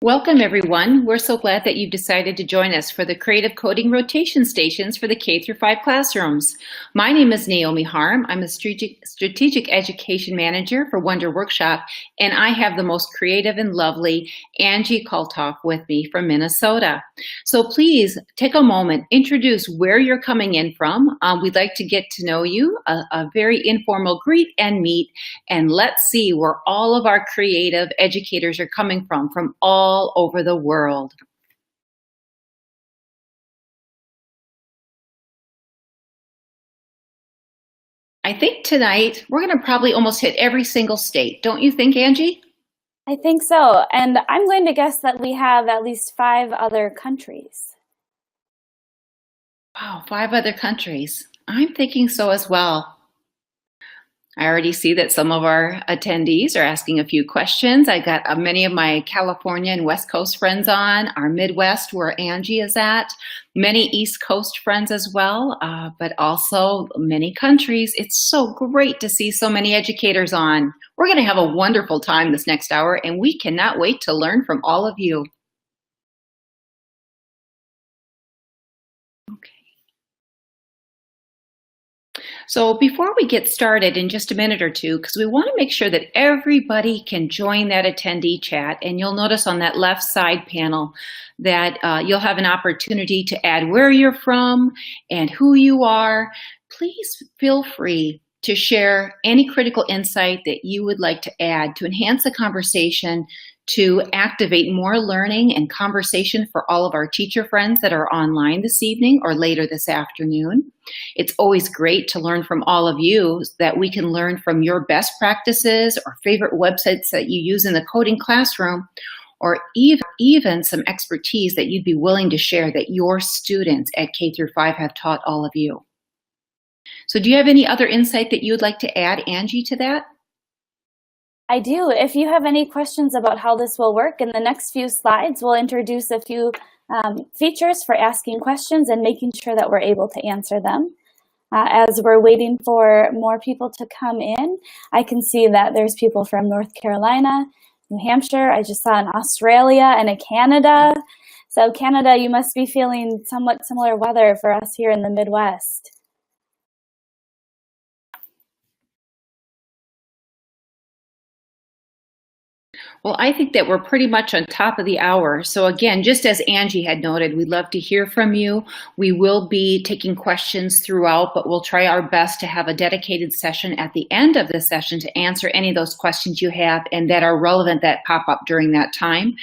Welcome, everyone. We're so glad that you've decided to join us for the Creative Coding Rotation Stations for the K-5 classrooms. My name is Naomi Harm. I'm a Strategic Education Manager for Wonder Workshop, and I have the most creative and lovely Angie Kaltoff with me from Minnesota. So please take a moment, introduce where you're coming in from. We'd like to get to know you, a very informal greet and meet, and let's see where all of our creative educators are coming from all over the world. I think tonight we're going to probably almost hit every single state. Don't you think, Angie? I think so. And I'm going to guess that we have at least 5 other countries. Wow, 5 other countries. I'm thinking so as well. I already see that some of our attendees are asking a few questions. I got many of my California and West Coast friends on, our Midwest where Angie is at, many East Coast friends as well, but also many countries. It's so great to see so many educators on. We're going to have a wonderful time this next hour, and we cannot wait to learn from all of you. So before we get started in just a minute or two, because we want to make sure that everybody can join that attendee chat, and you'll notice on that left side panel that you'll have an opportunity to add where you're from and who you are. Please feel free to share any critical insight that you would like to add to enhance the conversation, to activate more learning and conversation for all of our teacher friends that are online this evening or later this afternoon. It's always great to learn from all of you, that we can learn from your best practices or favorite websites that you use in the coding classroom, or even some expertise that you'd be willing to share that your students at K-5 have taught all of you. So do you have any other insight that you would like to add, Angie, to that? I do. If you have any questions about how this will work, in the next few slides, we'll introduce a few features for asking questions and making sure that we're able to answer them. As we're waiting for more people to come in, I can see that there's people from North Carolina, New Hampshire. I just saw an Australia and a Canada. So Canada, you must be feeling somewhat similar weather for us here in the Midwest. Well, I think that we're pretty much on top of the hour. So again, just as Angie had noted, we'd love to hear from you. We will be taking questions throughout, but we'll try our best to have a dedicated session at the end of the session to answer any of those questions you have and that are relevant that pop up during that time.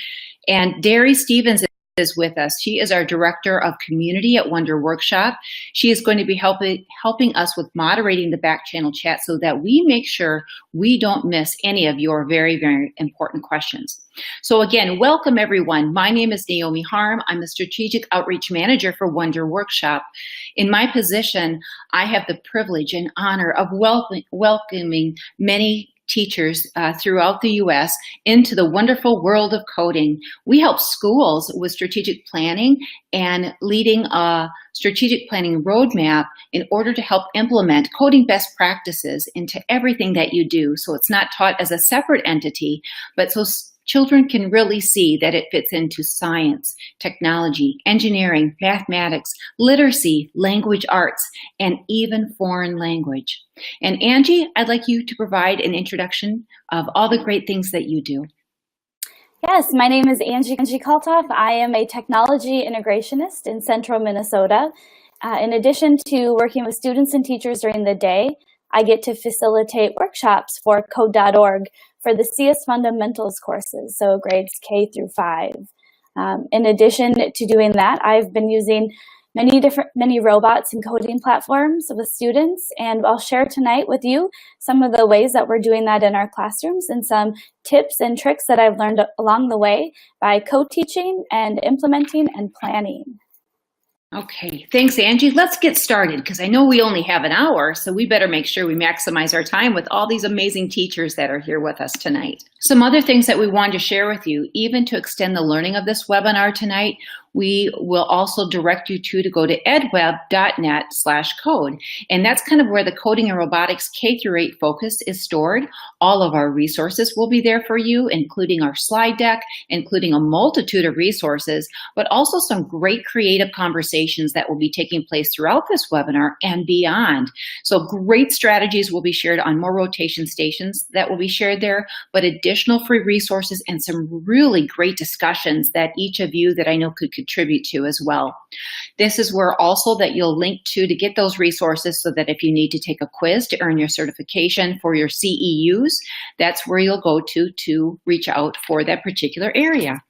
And Derry Stevens is with us. She is our Director of Community at Wonder Workshop. She is going to be helping us with moderating the back channel chat so that we make sure we don't miss any of your very, very important questions. So again, welcome everyone. My name is Naomi Harm. I'm a Strategic Outreach Manager for Wonder Workshop. In my position, I have the privilege and honor of welcoming many teachers throughout the U.S. into the wonderful world of coding. We help schools with strategic planning and leading a strategic planning roadmap in order to help implement coding best practices into everything that you do. So it's not taught as a separate entity, but so children can really see that it fits into science, technology, engineering, mathematics, literacy, language arts, and even foreign language. And Angie, I'd like you to provide an introduction of all the great things that you do. Yes, my name is Angie Kaltoff. I am a technology integrationist in central Minnesota. In addition to working with students and teachers during the day, I get to facilitate workshops for Codeorg for the CS Fundamentals courses, so grades K-5. In addition to doing that, I've been using many robots and coding platforms with students, and I'll share tonight with you some of the ways that we're doing that in our classrooms and some tips and tricks that I've learned along the way by co-teaching and implementing and planning. Okay, thanks, Angie. Let's get started because I know we only have an hour, so we better make sure we maximize our time with all these amazing teachers that are here with us tonight. Some other things that we wanted to share with you, even to extend the learning of this webinar tonight, we will also direct you to go to edweb.net/code. And that's kind of where the coding and robotics K-8 focus is stored. All of our resources will be there for you, including our slide deck, including a multitude of resources, but also some great creative conversations that will be taking place throughout this webinar and beyond. So great strategies will be shared on more rotation stations that will be shared there, but additional free resources and some really great discussions that each of you that I know could contribute to as well. This is where also that you'll link to get those resources so that if you need to take a quiz to earn your certification for your CEUs, that's where you'll go to reach out for that particular area.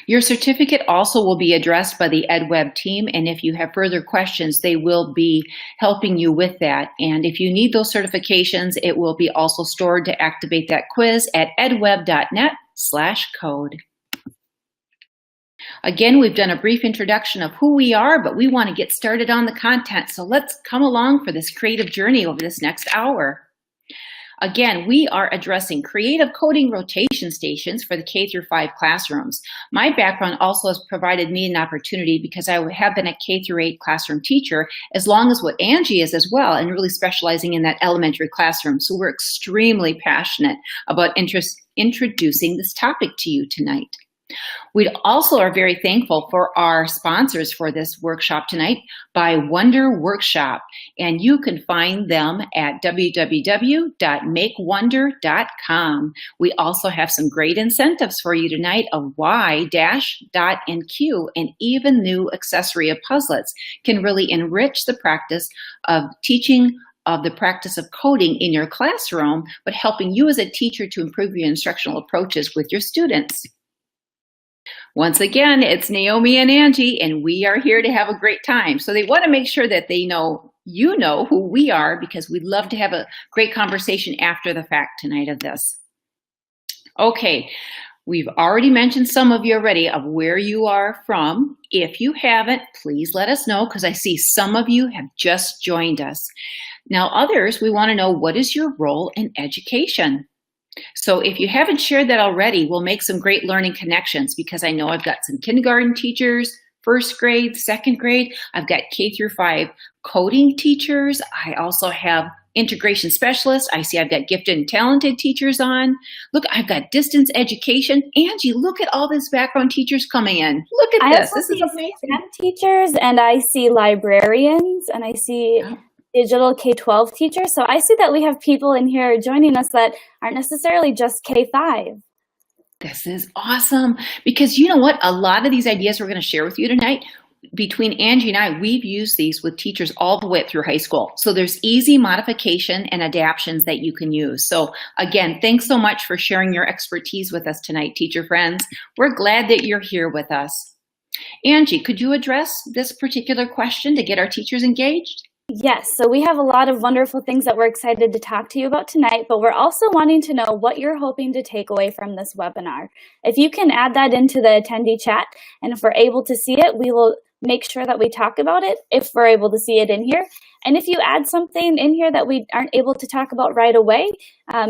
Your certificate also will be addressed by the EdWeb team, and if you have further questions, they will be helping you with that. And if you need those certifications, it will be also stored to activate that quiz at edweb.net/code. Again, we've done a brief introduction of who we are, but we want to get started on the content. So let's come along for this creative journey over this next hour. Again, we are addressing creative coding rotation stations for the K-5 classrooms. My background also has provided me an opportunity because I have been a K-8 classroom teacher, as long as what Angie is as well, and really specializing in that elementary classroom. So we're extremely passionate about introducing this topic to you tonight. We also are very thankful for our sponsors for this workshop tonight by Wonder Workshop, and you can find them at www.makewonder.com. We also have some great incentives for you tonight of Y, Dash, Dot, and Q, and even new accessory of Puzzlets can really enrich the practice of teaching of the practice of coding in your classroom, but helping you as a teacher to improve your instructional approaches with your students. Once again, it's Naomi and Angie, and we are here to have a great time. So they want to make sure that they know, you know who we are, because we'd love to have a great conversation after the fact tonight of this. Okay, we've already mentioned some of you already of where you are from. If you haven't, please let us know, because I see some of you have just joined us. Now others, we want to know, what is your role in education? So if you haven't shared that already, we'll make some great learning connections, because I know I've got some kindergarten teachers, first grade, second grade. I've got K-5 coding teachers. I also have integration specialists. I see I've got gifted and talented teachers on. Look, I've got distance education. Angie, look at all these background teachers coming in. Look at this. This is amazing. STEM teachers, and I see librarians, and I see digital K-12 teachers. So I see that we have people in here joining us that aren't necessarily just K-5. This is awesome, because you know what? A lot of these ideas we're going to share with you tonight, between Angie and I, we've used these with teachers all the way through high school. So there's easy modification and adaptions that you can use. So again, thanks so much for sharing your expertise with us tonight, teacher friends. We're glad that you're here with us. Angie, could you address this particular question to get our teachers engaged? Yes, so we have a lot of wonderful things that we're excited to talk to you about tonight, but we're also wanting to know what you're hoping to take away from this webinar. If you can add that into the attendee chat, and if we're able to see it, we will make sure that we talk about it if we're able to see it in here. And if you add something in here that we aren't able to talk about right away,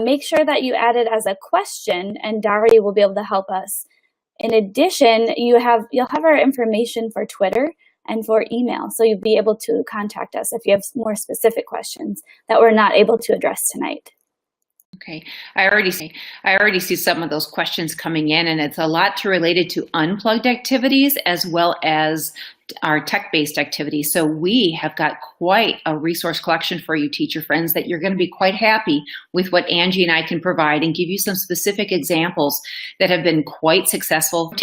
make sure that you add it as a question, and Dari will be able to help us. In addition, you'll have our information for Twitter and for email, so you'll be able to contact us if you have more specific questions that we're not able to address tonight. Okay, I already see some of those questions coming in, and it's a lot related to unplugged activities as well as our tech-based activities. So we have got quite a resource collection for you, teacher friends, that you're going to be quite happy with what Angie and I can provide, and give you some specific examples that have been quite successful.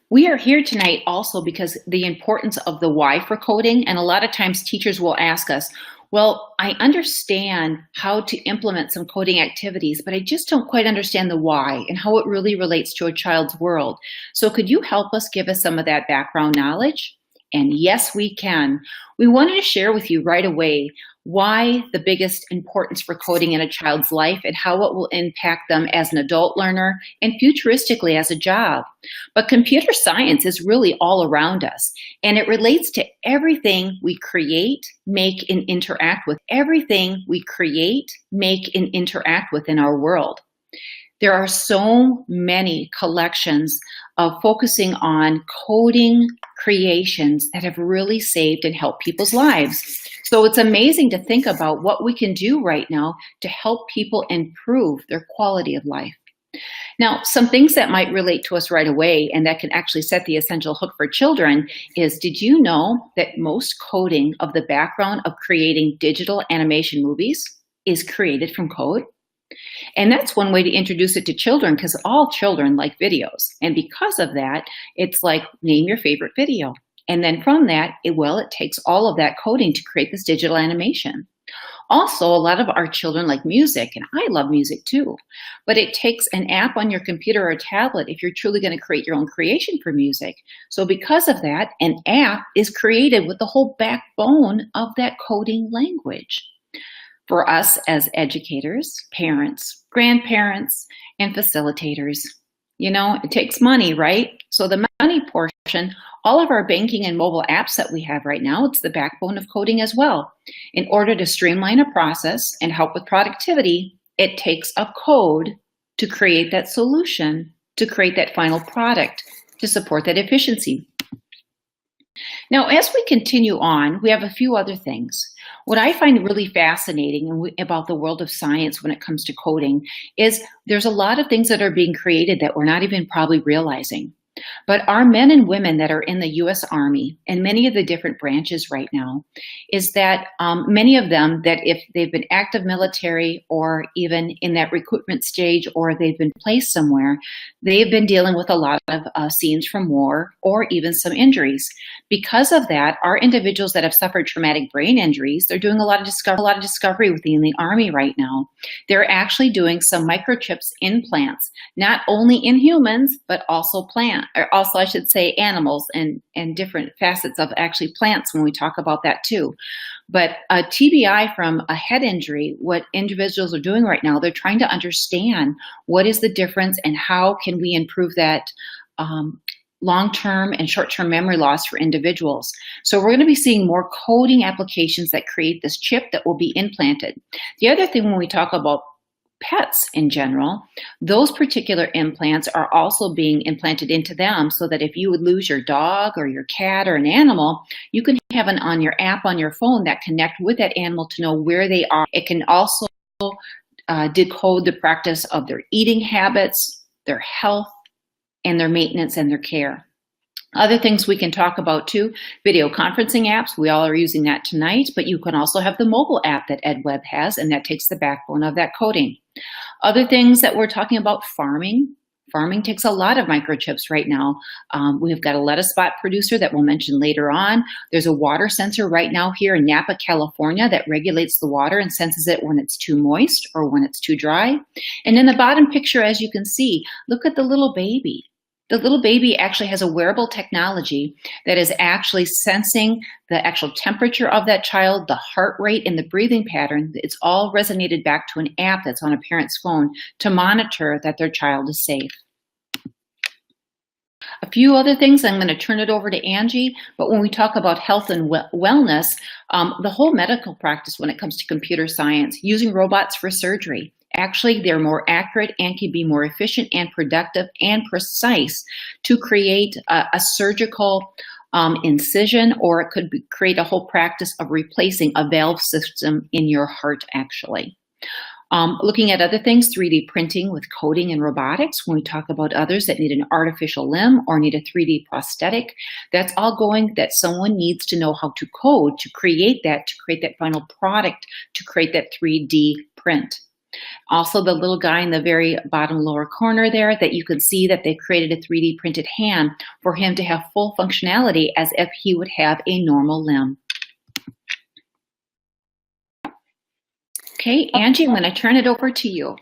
We are here tonight also because the importance of the why for coding, and a lot of times teachers will ask us, well, I understand how to implement some coding activities, but I just don't quite understand the why and how it really relates to a child's world. So could you help us, give us some of that background knowledge? And yes, we can. We wanted to share with you right away why the biggest importance for coding in a child's life and how it will impact them as an adult learner and futuristically as a job. But computer science is really all around us, and it relates to everything we create, make, and interact with. Everything we create, make, and interact with in our world. There are so many collections of focusing on coding creations that have really saved and helped people's lives. So it's amazing to think about what we can do right now to help people improve their quality of life. Now, some things that might relate to us right away and that can actually set the essential hook for children is, did you know that most coding of the background of creating digital animation movies is created from code? And that's one way to introduce it to children, because all children like videos. And because of that, it's like, name your favorite video. And then from that, it takes all of that coding to create this digital animation. Also, a lot of our children like music, and I love music too, but it takes an app on your computer or tablet if you're truly going to create your own creation for music. So because of that, an app is created with the whole backbone of that coding language. For us as educators, parents, grandparents, and facilitators, it takes money, right? So the money portion, all of our banking and mobile apps that we have right now, it's the backbone of coding as well. In order to streamline a process and help with productivity, it takes a code to create that solution, to create that final product, to support that efficiency. Now, as we continue on, we have a few other things. What I find really fascinating about the world of science when it comes to coding is there's a lot of things that are being created that we're not even probably realizing. But our men and women that are in the U.S. Army and many of the different branches right now is that many of them that if they've been active military or even in that recruitment stage or they've been placed somewhere, they've been dealing with a lot of scenes from war or even some injuries. Because of that, our individuals that have suffered traumatic brain injuries, they're doing a lot of discovery within the Army right now. They're actually doing some microchips in plants, not only in humans, but also I should say animals and different facets of actually plants when we talk about that too. But a TBI from a head injury, what individuals are doing right now, they're trying to understand what is the difference and how can we improve that long-term and short-term memory loss for individuals. So we're going to be seeing more coding applications that create this chip that will be implanted. The other thing when we talk about pets in general, those particular implants are also being implanted into them so that if you would lose your dog or your cat or an animal, you can have on your app on your phone that connect with that animal to know where they are. It can also decode the practice of their eating habits, their health, and their maintenance and their care. Other things we can talk about too, video conferencing apps, we all are using that tonight, but you can also have the mobile app that EdWeb has, and that takes the backbone of that coding. Other things that we're talking about, farming. Farming takes a lot of microchips right now. We've got a lettuce spot producer that we'll mention later on. There's a water sensor right now here in Napa, California that regulates the water and senses it when it's too moist or when it's too dry. And in the bottom picture, as you can see, look at the little baby. The little baby actually has a wearable technology that is actually sensing the actual temperature of that child, the heart rate, and the breathing pattern. It's all resonated back to an app that's on a parent's phone to monitor that their child is safe. A few other things, I'm going to turn it over to Angie, but when we talk about health and wellness, the whole medical practice when it comes to computer science, using robots for surgery. Actually, they're more accurate and can be more efficient and productive and precise to create a surgical incision, or it could create a whole practice of replacing a valve system in your heart, actually. Looking at other things, 3D printing with coding and robotics, when we talk about others that need an artificial limb or need a 3D prosthetic, that's all going that someone needs to know how to code to create that final product, to create that 3D print. Also, the little guy in the very bottom lower corner there that you can see that they created a 3D printed hand for him to have full functionality as if he would have a normal limb. Okay, Angie, I'm going to turn it over to you.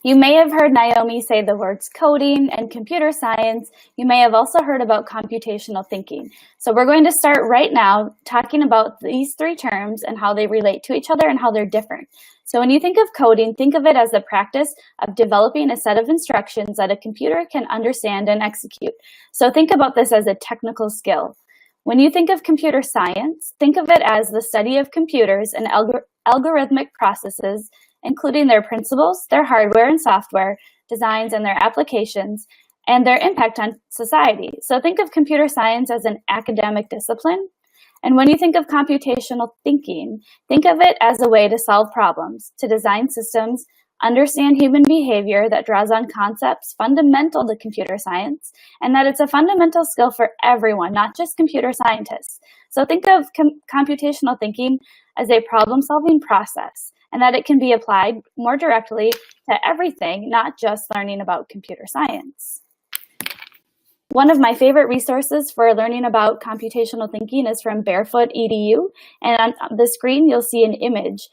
You may have heard Naomi say the words coding and computer science. You may have also heard about computational thinking. So we're going to start right now talking about these three terms and how they relate to each other and how they're different. So when you think of coding, think of it as the practice of developing a set of instructions that a computer can understand and execute. So think about this as a technical skill. When you think of computer science, think of it as the study of computers and algorithmic processes, including their principles, their hardware and software, designs and their applications, and their impact on society. So think of computer science as an academic discipline. And when you think of computational thinking, think of it as a way to solve problems, to design systems, understand human behavior that draws on concepts fundamental to computer science, and that it's a fundamental skill for everyone, not just computer scientists. So think of computational thinking as a problem-solving process, and that it can be applied more directly to everything, not just learning about computer science. One of my favorite resources for learning about computational thinking is from Barefoot EDU, and on the screen you'll see an image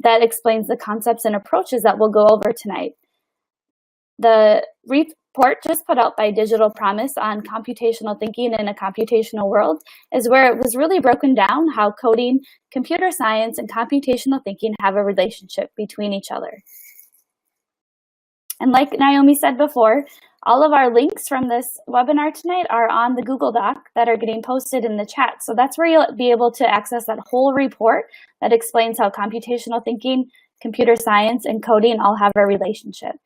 that explains the concepts and approaches that we'll go over tonight. The report just put out by Digital Promise on computational thinking in a computational world is where it was really broken down how coding, computer science, and computational thinking have a relationship between each other. And like Naomi said before, all of our links from this webinar tonight are on the Google Doc that are getting posted in the chat. So that's where you'll be able to access that whole report that explains how computational thinking, computer science, and coding all have a relationship.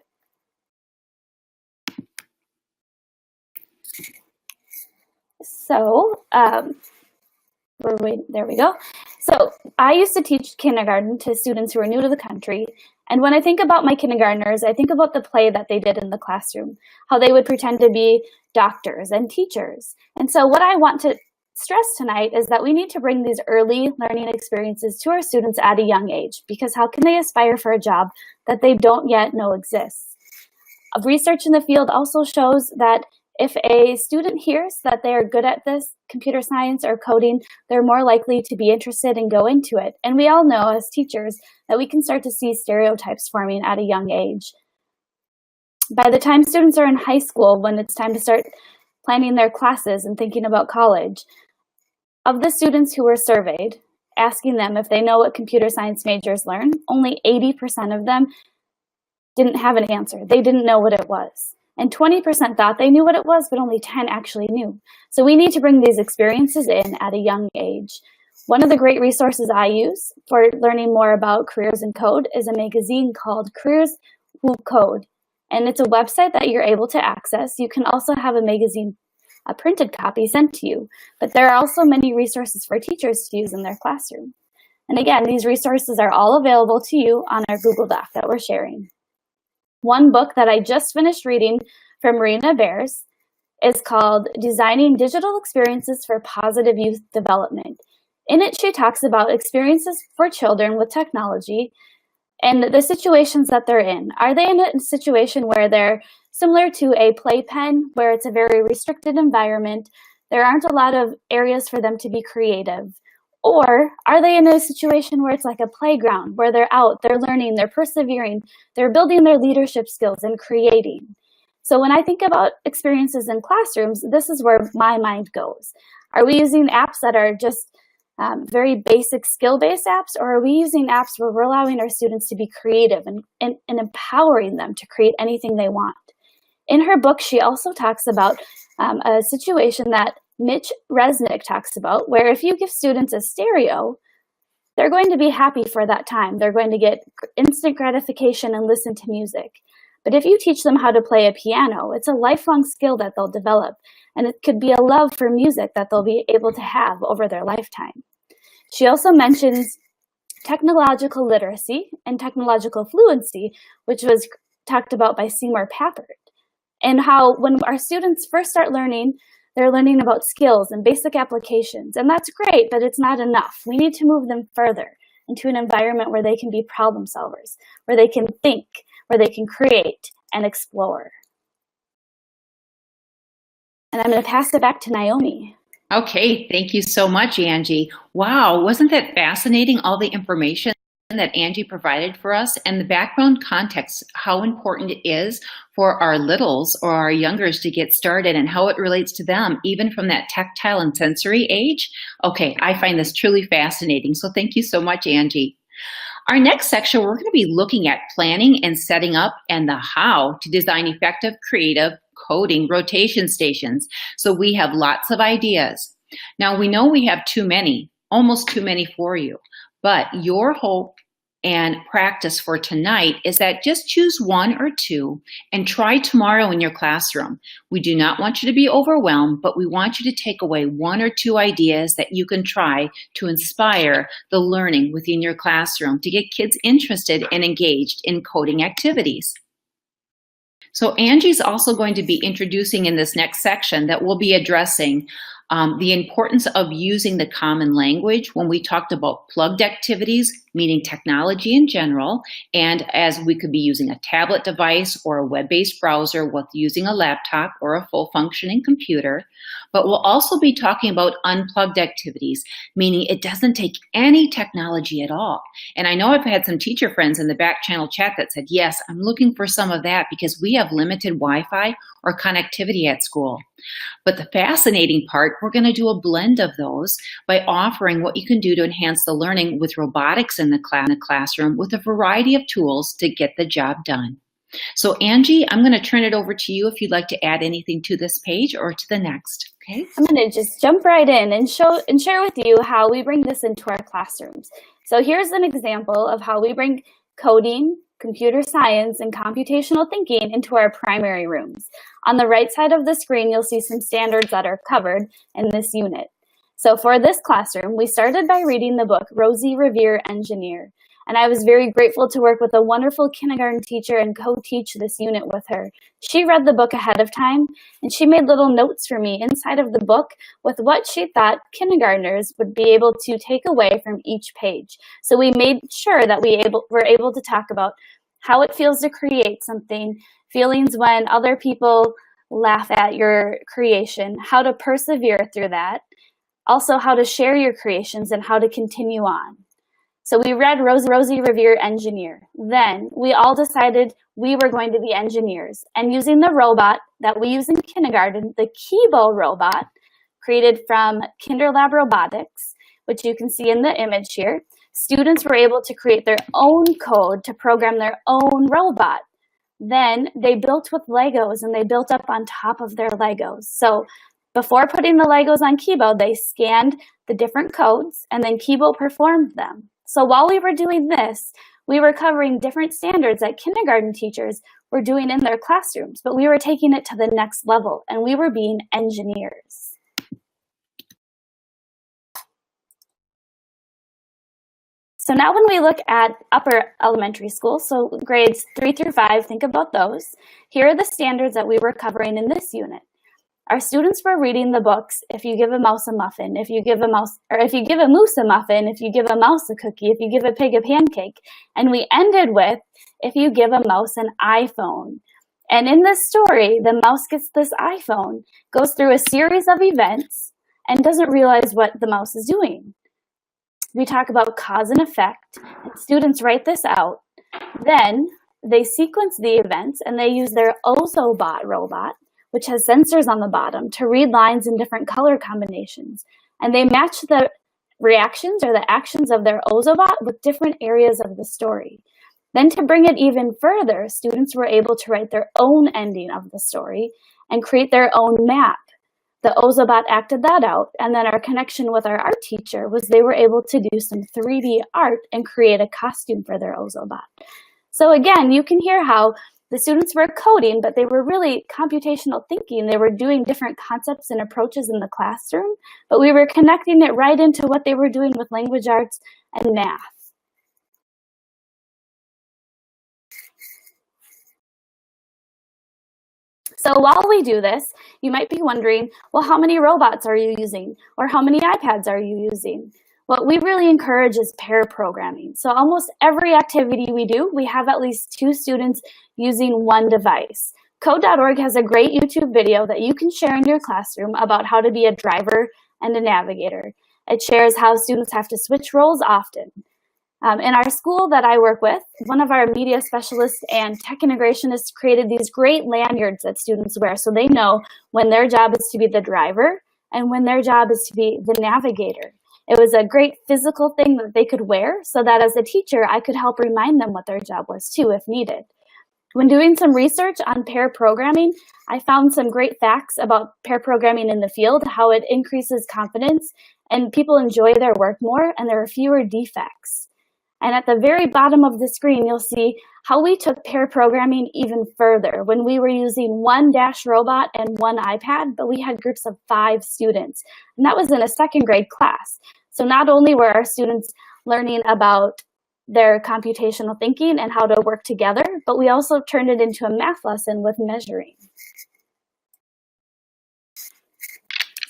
So, there we go. So I used to teach kindergarten to students who are new to the country. And when I think about my kindergartners, I think about the play that they did in the classroom, how they would pretend to be doctors and teachers. And so what I want to stress tonight is that we need to bring these early learning experiences to our students at a young age, because how can they aspire for a job that they don't yet know exists? Research in the field also shows that if a student hears that they are good at this, computer science or coding, they're more likely to be interested and go into it. And we all know as teachers that we can start to see stereotypes forming at a young age. By the time students are in high school, when it's time to start planning their classes and thinking about college, of the students who were surveyed, asking them if they know what computer science majors learn, only 80% of them didn't have an answer. They didn't know what it was. And 20% thought they knew what it was, but only 10 actually knew. So we need to bring these experiences in at a young age. One of the great resources I use for learning more about careers in code is a magazine called Careers Who Code. And it's a website that you're able to access. You can also have a magazine, a printed copy sent to you. But there are also many resources for teachers to use in their classroom. And again, these resources are all available to you on our Google Doc that we're sharing. One book that I just finished reading from Marina Bears is called Designing Digital Experiences for Positive Youth Development. In it, she talks about experiences for children with technology and the situations that they're in. Are they in a situation where they're similar to a playpen, where it's a very restricted environment, there aren't a lot of areas for them to be creative? Or are they in a situation where it's like a playground, where they're out, they're learning, they're persevering, they're building their leadership skills and creating? So when I think about experiences in classrooms, this is where my mind goes. Are we using apps that are just very basic skill-based apps, or are we using apps where we're allowing our students to be creative and empowering them to create anything they want? In her book, she also talks about a situation that Mitch Resnick talks about, where if you give students a stereo, they're going to be happy for that time. They're going to get instant gratification and listen to music. But if you teach them how to play a piano, it's a lifelong skill that they'll develop, and it could be a love for music that they'll be able to have over their lifetime. She also mentions technological literacy and technological fluency, which was talked about by Seymour Papert, and how when our students first start learning, they're learning about skills and basic applications, and that's great, but it's not enough. We need to move them further into an environment where they can be problem solvers, where they can think, where they can create and explore. And I'm going to pass it back to Naomi. Okay, thank you so much, Angie. Wow, wasn't that fascinating, all the information that Angie provided for us, and the background context, how important it is for our littles or our youngers to get started and how it relates to them, even from that tactile and sensory age. Okay, I find this truly fascinating. So thank you so much, Angie. Our next section, we're going to be looking at planning and setting up and the how to design effective, creative coding rotation stations. So we have lots of ideas. Now we know we have too many, almost too many for you, but your hope and practice for tonight is that just choose one or two and try tomorrow in your classroom. We do not want you to be overwhelmed, but we want you to take away one or two ideas that you can try to inspire the learning within your classroom to get kids interested and engaged in coding activities. So Angie's also going to be introducing in this next section that we'll be addressing the importance of using the common language when we talked about plugged activities, meaning technology in general, and as we could be using a tablet device or a web-based browser with using a laptop or a full functioning computer. But we'll also be talking about unplugged activities, meaning it doesn't take any technology at all. And I know I've had some teacher friends in the back channel chat that said, yes, I'm looking for some of that because we have limited Wi-Fi or connectivity at school. But the fascinating part, we're going to do a blend of those by offering what you can do to enhance the learning with robotics in the classroom with a variety of tools to get the job done. So Angie, I'm going to turn it over to you if you'd like to add anything to this page or to the next. Okay. I'm going to just jump right in and share with you how we bring this into our classrooms. So here's an example of how we bring coding, computer science, and computational thinking into our primary rooms. On the right side of the screen, you'll see some standards that are covered in this unit. So for this classroom, we started by reading the book Rosie Revere Engineer. And I was very grateful to work with a wonderful kindergarten teacher and co-teach this unit with her. She read the book ahead of time, and she made little notes for me inside of the book with what she thought kindergartners would be able to take away from each page. So we made sure that we were able to talk about how it feels to create something, feelings when other people laugh at your creation, how to persevere through that, also how to share your creations and how to continue on. So we read Rosie Revere Engineer. Then we all decided we were going to be engineers. And using the robot that we use in kindergarten, the Kibo robot, created from KinderLab Robotics, which you can see in the image here, students were able to create their own code to program their own robot. Then they built with Legos and they built up on top of their Legos. So before putting the Legos on Kibo, they scanned the different codes and then Kibo performed them. So while we were doing this, we were covering different standards that kindergarten teachers were doing in their classrooms, but we were taking it to the next level and we were being engineers. So now when we look at upper elementary school, so grades 3 through 5, think about those. Here are the standards that we were covering in this unit. Our students were reading the books, If You Give a Mouse a Muffin, If You Give a Mouse, or If You Give a Moose a Muffin, If You Give a Mouse a Cookie, If You Give a Pig a Pancake. And we ended with, If You Give a Mouse an iPhone. And in this story, the mouse gets this iPhone, goes through a series of events, and doesn't realize what the mouse is doing. We talk about cause and effect, and students write this out. Then they sequence the events, and they use their Ozobot robot, which has sensors on the bottom, to read lines in different color combinations. And they match the reactions or the actions of their Ozobot with different areas of the story. Then to bring it even further, students were able to write their own ending of the story and create their own map. The Ozobot acted that out, and then our connection with our art teacher was they were able to do some 3D art and create a costume for their Ozobot. So again, you can hear how the students were coding, but they were really computational thinking. They were doing different concepts and approaches in the classroom, but we were connecting it right into what they were doing with language arts and math. So while we do this, you might be wondering, well, how many robots are you using? Or how many iPads are you using? What we really encourage is pair programming. So almost every activity we do, we have at least 2 students using one device. Codeorg has a great YouTube video that you can share in your classroom about how to be a driver and a navigator. It shares how students have to switch roles often. In our school that I work with, one of our media specialists and tech integrationists created these great lanyards that students wear so they know when their job is to be the driver and when their job is to be the navigator. It was a great physical thing that they could wear so that as a teacher, I could help remind them what their job was too if needed. When doing some research on pair programming, I found some great facts about pair programming in the field, how it increases confidence and people enjoy their work more and there are fewer defects. And at the very bottom of the screen, you'll see how we took pair programming even further when we were using one Dash robot and one iPad, but we had groups of 5 students. And that was in a second grade class. So not only were our students learning about their computational thinking and how to work together, but we also turned it into a math lesson with measuring.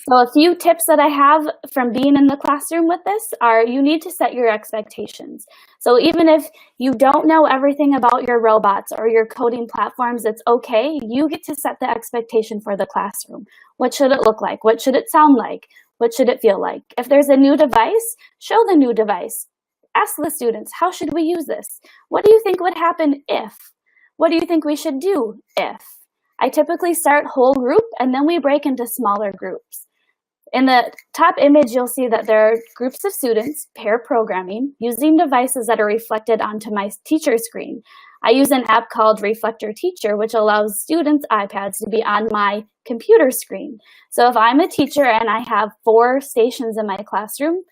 So a few tips that I have from being in the classroom with this are you need to set your expectations. So even if you don't know everything about your robots or your coding platforms, it's okay. You get to set the expectation for the classroom. What should it look like? What should it sound like? What should it feel like? If there's a new device, show the new device. Ask the students, how should we use this? What do you think would happen if? What do you think we should do if? I typically start whole group and then we break into smaller groups. In the top image, you'll see that there are groups of students pair programming using devices that are reflected onto my teacher screen. I use an app called Reflector Teacher, which allows students' iPads to be on my computer screen. So if I'm a teacher and I have 4 stations in my classroom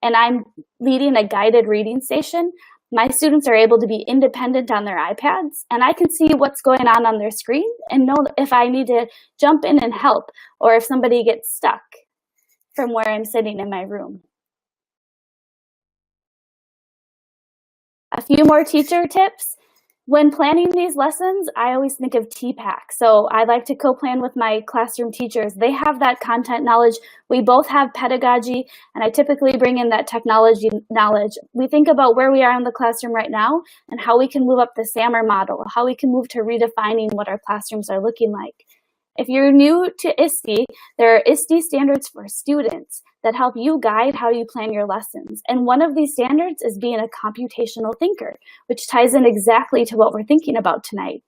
and I'm leading a guided reading station, my students are able to be independent on their iPads, and I can see what's going on their screen and know if I need to jump in and help or if somebody gets stuck from where I'm sitting in my room. A few more teacher tips. When planning these lessons, I always think of TPAC. So I like to co-plan with my classroom teachers. They have that content knowledge. We both have pedagogy, and I typically bring in that technology knowledge. We think about where we are in the classroom right now and how we can move up the SAMR model, how we can move to redefining what our classrooms are looking like. If you're new to ISTE, there are ISTE standards for students that help you guide how you plan your lessons. And one of these standards is being a computational thinker, which ties in exactly to what we're thinking about tonight.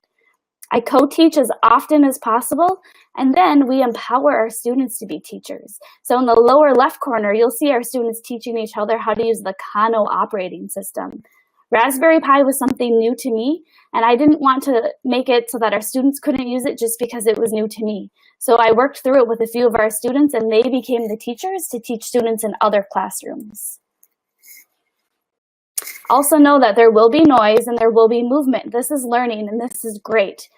I co-teach as often as possible, and then we empower our students to be teachers. So in the lower left corner, you'll see our students teaching each other how to use the Kano operating system. Raspberry Pi was something new to me, and I didn't want to make it so that our students couldn't use it just because it was new to me. So I worked through it with a few of our students, and they became the teachers to teach students in other classrooms. Also know that there will be noise and there will be movement. This is learning, and this is great.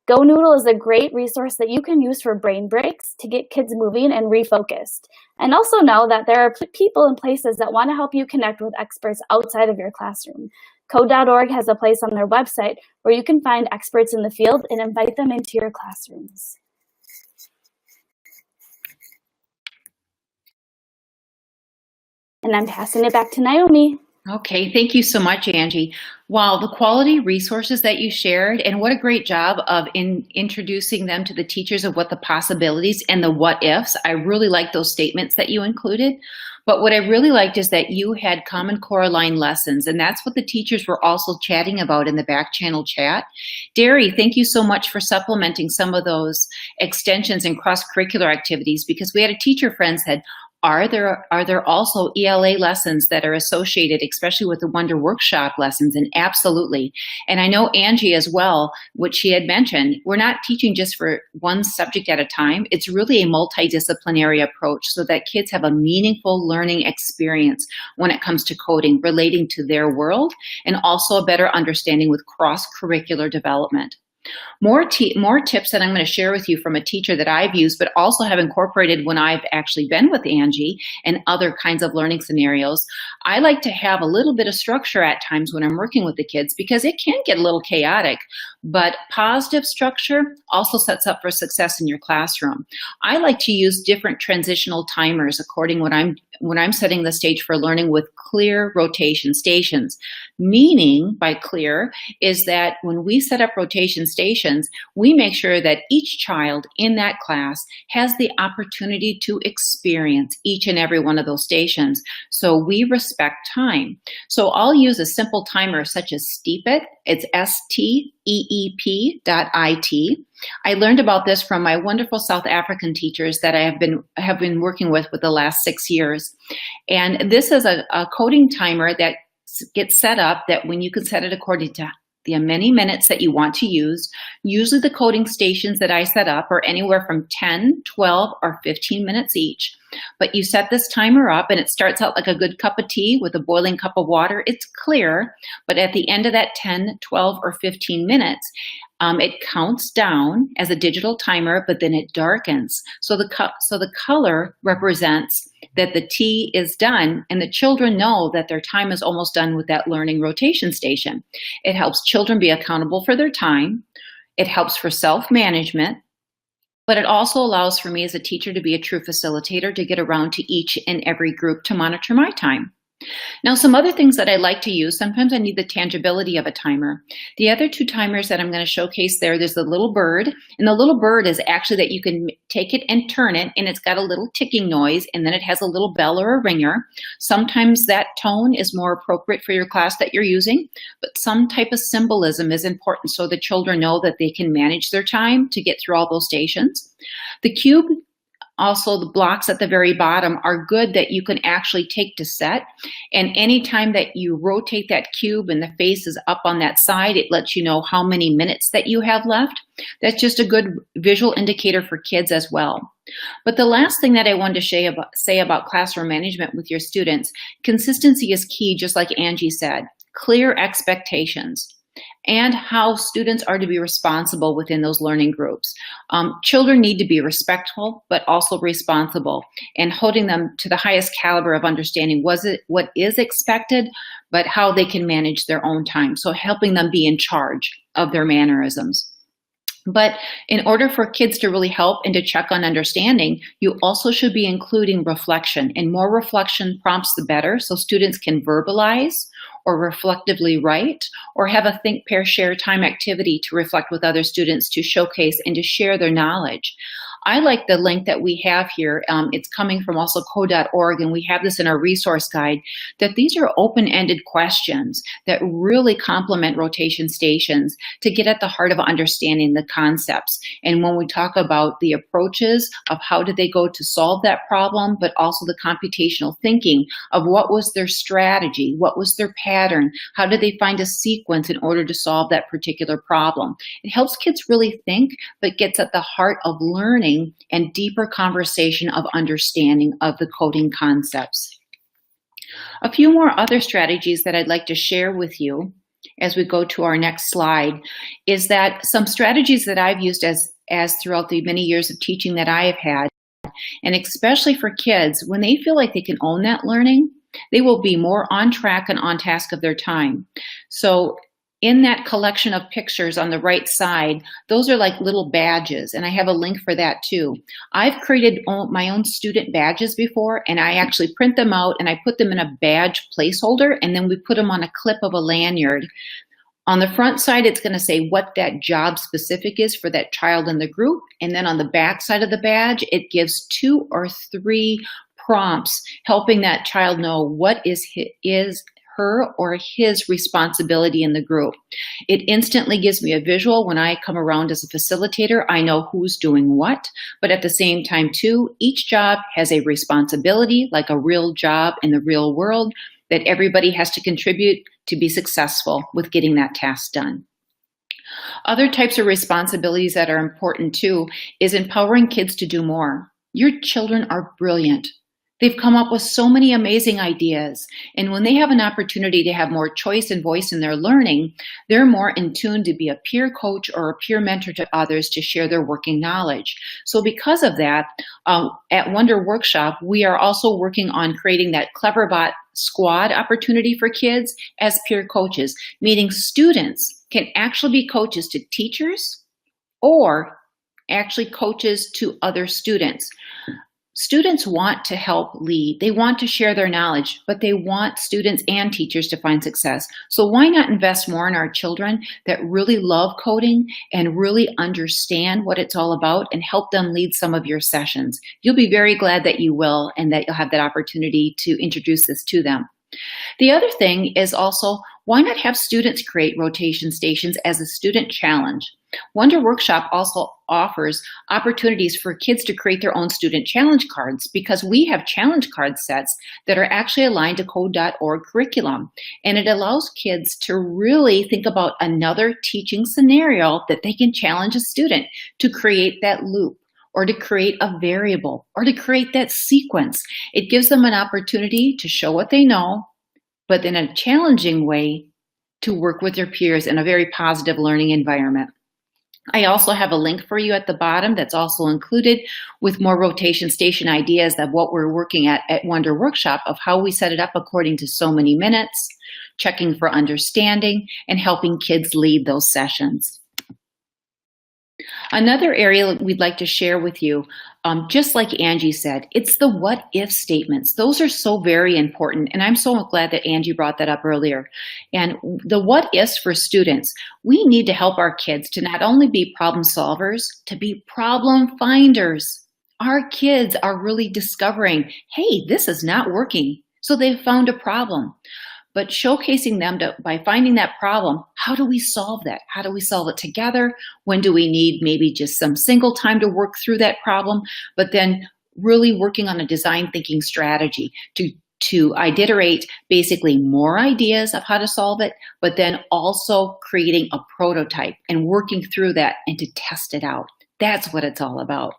GoNoodle is a great resource that you can use for brain breaks to get kids moving and refocused. And also know that there are people and places that want to help you connect with experts outside of your classroom. Codeorg has a place on their website where you can find experts in the field and invite them into your classrooms. And I'm passing it back to Naomi. Okay, thank you so much, Angie. Wow, the quality resources that you shared, and what a great job of introducing them to the teachers of what the possibilities and the what ifs. I really like those statements that you included. But what I really liked is that you had Common Core aligned lessons, and that's what the teachers were also chatting about in the back channel chat. Derry, thank you so much for supplementing some of those extensions and cross-curricular activities, because we had a teacher friend said, are there also ELA lessons that are associated, especially with the Wonder Workshop lessons? And absolutely. And I know Angie as well, what she had mentioned, we're not teaching just for one subject at a time. It's really a multidisciplinary approach so that kids have a meaningful learning experience when it comes to coding, relating to their world, and also a better understanding with cross-curricular development. More tips that I'm going to share with you from a teacher that I've used, but also have incorporated when I've actually been with Angie and other kinds of learning scenarios. I like to have a little bit of structure at times when I'm working with the kids because it can get a little chaotic, but positive structure also sets up for success in your classroom. I like to use different transitional timers according when I'm setting the stage for learning with clear rotation stations. Meaning by clear is that when we set up rotation stations, we make sure that each child in that class has the opportunity to experience each and every one of those stations. So we respect time. So I'll use a simple timer such as Steepit. It's STEEP.IT. I learned about this from my wonderful South African teachers that I have been working with the last 6 years. And this is a coding timer that gets set up that when you can set it according to the many minutes that you want to use. Usually the coding stations that I set up are anywhere from 10, 12, or 15 minutes each. But you set this timer up and it starts out like a good cup of tea with a boiling cup of water. It's clear, but at the end of that 10, 12, or 15 minutes, it counts down as a digital timer, but then it darkens. So the color represents that the tea is done, and the children know that their time is almost done with that learning rotation station. It helps children be accountable for their time. It helps for self-management, but it also allows for me as a teacher to be a true facilitator, to get around to each and every group to monitor my time. Now, some other things that I like to use, sometimes I need the tangibility of a timer. The other two timers that I'm going to showcase there's the little bird, and the little bird is actually that you can take it and turn it, and it's got a little ticking noise, and then it has a little bell or a ringer. Sometimes that tone is more appropriate for your class that you're using, but some type of symbolism is important so the children know that they can manage their time to get through all those stations. The cube, also the blocks at the very bottom, are good that you can actually take to set, and anytime that you rotate that cube and the face is up on that side, it lets you know how many minutes that you have left. That's just a good visual indicator for kids as well. But the last thing that I wanted to say about classroom management with your students, consistency is key, just like Angie said. Clear expectations and how students are to be responsible within those learning groups. Children need to be respectful, but also responsible, and holding them to the highest caliber of understanding what is expected, but how they can manage their own time. So helping them be in charge of their mannerisms. But in order for kids to really help and to check on understanding, you also should be including reflection, and more reflection prompts the better, so students can verbalize or reflectively write, or have a think, pair, share time activity to reflect with other students to showcase and to share their knowledge. I like the link that we have here. It's coming from also Codeorg, and we have this in our resource guide, that these are open-ended questions that really complement rotation stations to get at the heart of understanding the concepts. And when we talk about the approaches of how did they go to solve that problem, but also the computational thinking of what was their strategy, what was their pattern, how did they find a sequence in order to solve that particular problem. It helps kids really think, but gets at the heart of learning and deeper conversation of understanding of the coding concepts. A few more other strategies that I'd like to share with you as we go to our next slide is that some strategies that I've used as throughout the many years of teaching that I have had, and especially for kids, when they feel like they can own that learning, they will be more on track and on task of their time. So in that collection of pictures on the right side, those are like little badges, and I have a link for that too. I've created my own student badges before, and I actually print them out and I put them in a badge placeholder, and then we put them on a clip of a lanyard. On the front side, it's going to say what that job specific is for that child in the group, and then on the back side of the badge, it gives 2 or 3 prompts helping that child know what is her or his responsibility in the group. It instantly gives me a visual. When I come around as a facilitator, I know who's doing what, but at the same time too, each job has a responsibility, like a real job in the real world, that everybody has to contribute to be successful with getting that task done. Other types of responsibilities that are important too is empowering kids to do more. Your children are brilliant. They've come up with so many amazing ideas, and when they have an opportunity to have more choice and voice in their learning, they're more in tune to be a peer coach or a peer mentor to others to share their working knowledge. So because of that, at Wonder Workshop, we are also working on creating that Cleverbot squad opportunity for kids as peer coaches, meaning students can actually be coaches to teachers or actually coaches to other students. Students want to help lead. They want to share their knowledge, but they want students and teachers to find success. So why not invest more in our children that really love coding and really understand what it's all about and help them lead some of your sessions? You'll be very glad that you will, and that you'll have that opportunity to introduce this to them. The other thing is also Why not have students create rotation stations as a student challenge? Wonder Workshop also offers opportunities for kids to create their own student challenge cards because we have challenge card sets that are actually aligned to Code.org curriculum. And it allows kids to really think about another teaching scenario that they can challenge a student to create that loop, or to create a variable, or to create that sequence. It gives them an opportunity to show what they know, but in a challenging way to work with their peers in a very positive learning environment. I also have a link for you at the bottom that's also included with more rotation station ideas of what we're working at Wonder Workshop, of how we set it up according to so many minutes, checking for understanding, and helping kids lead those sessions. Another area we'd like to share with you, just like Angie said, it's the what if statements. Those are so very important, and I'm so glad that Angie brought that up earlier. And the what ifs for students, we need to help our kids to not only be problem solvers, to be problem finders. Our kids are really discovering, hey, this is not working, so they've found a problem. But showcasing them by finding that problem, how do we solve that? How do we solve it together? When do we need maybe just some single time to work through that problem? But then really working on a design thinking strategy to iterate basically more ideas of how to solve it, but then also creating a prototype and working through that and to test it out. That's what it's all about.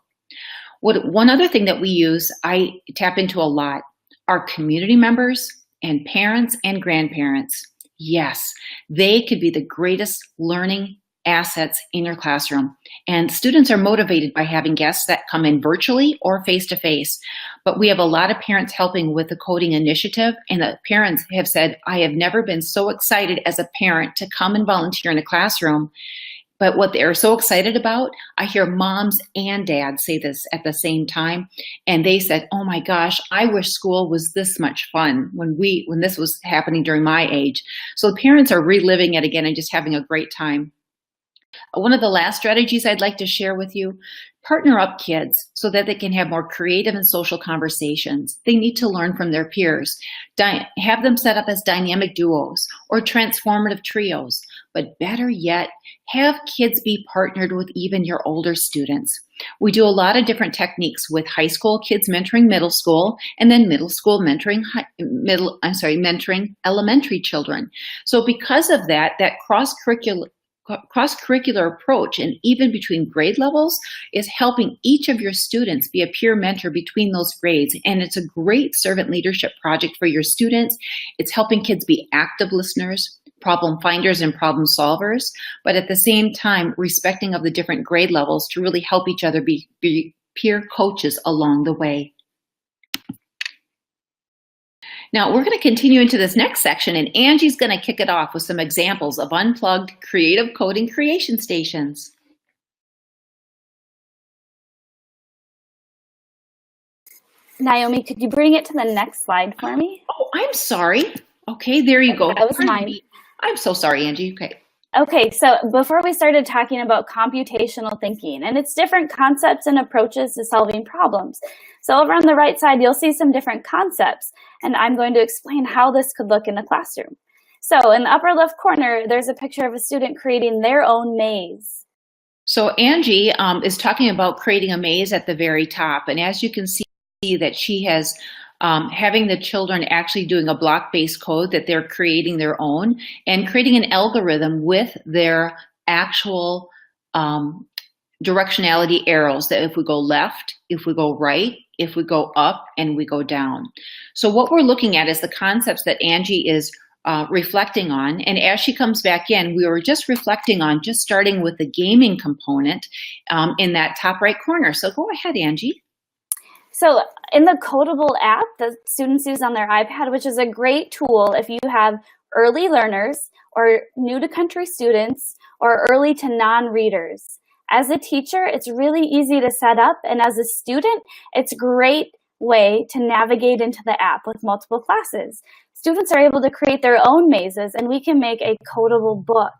One other thing that we use, I tap into a lot, are community members and parents and grandparents. Yes, they could be the greatest learning assets in your classroom. And students are motivated by having guests that come in virtually or face-to-face. But we have a lot of parents helping with the coding initiative, and the parents have said, I have never been so excited as a parent to come and volunteer in a classroom. But what they're so excited about, I hear moms and dads say this at the same time. And they said, oh my gosh, I wish school was this much fun when this was happening during my age. So the parents are reliving it again and just having a great time. One of the last strategies I'd like to share with you, partner up kids so that they can have more creative and social conversations. They need to learn from their peers. Have them set up as dynamic duos or transformative trios. But better yet, have kids be partnered with even your older students. We do a lot of different techniques with high school kids mentoring middle school, and then middle school mentoring mentoring elementary children. So because of that cross-curricular approach, and even between grade levels, is helping each of your students be a peer mentor between those grades. And it's a great servant leadership project for your students. It's helping kids be active listeners, problem finders, and problem solvers, but at the same time, respecting of the different grade levels to really help each other be peer coaches along the way. Now, we're going to continue into this next section, and Angie's going to kick it off with some examples of unplugged creative coding creation stations. Naomi, could you bring it to the next slide for me? Oh, I'm sorry. Okay, there you go. That was mine. I'm so sorry, Angie. Okay. Okay, so before we started talking about computational thinking and its different concepts and approaches to solving problems. So over on the right side, you'll see some different concepts, and I'm going to explain how this could look in the classroom. So in the upper left corner, there's a picture of a student creating their own maze. So Angie is talking about creating a maze at the very top, and as you can see that she has having the children actually doing a block-based code that they're creating their own and creating an algorithm with their actual directionality arrows, that if we go left, if we go right, if we go up, and we go down. So what we're looking at is the concepts that Angie is reflecting on. And as she comes back in, we were just reflecting on just starting with the gaming component in that top right corner. So go ahead, Angie. So in the Codeable app that students use on their iPad, which is a great tool if you have early learners or new to country students or early to non-readers. As a teacher, it's really easy to set up, and as a student, it's a great way to navigate into the app with multiple classes. Students are able to create their own mazes, and we can make a Codeable book.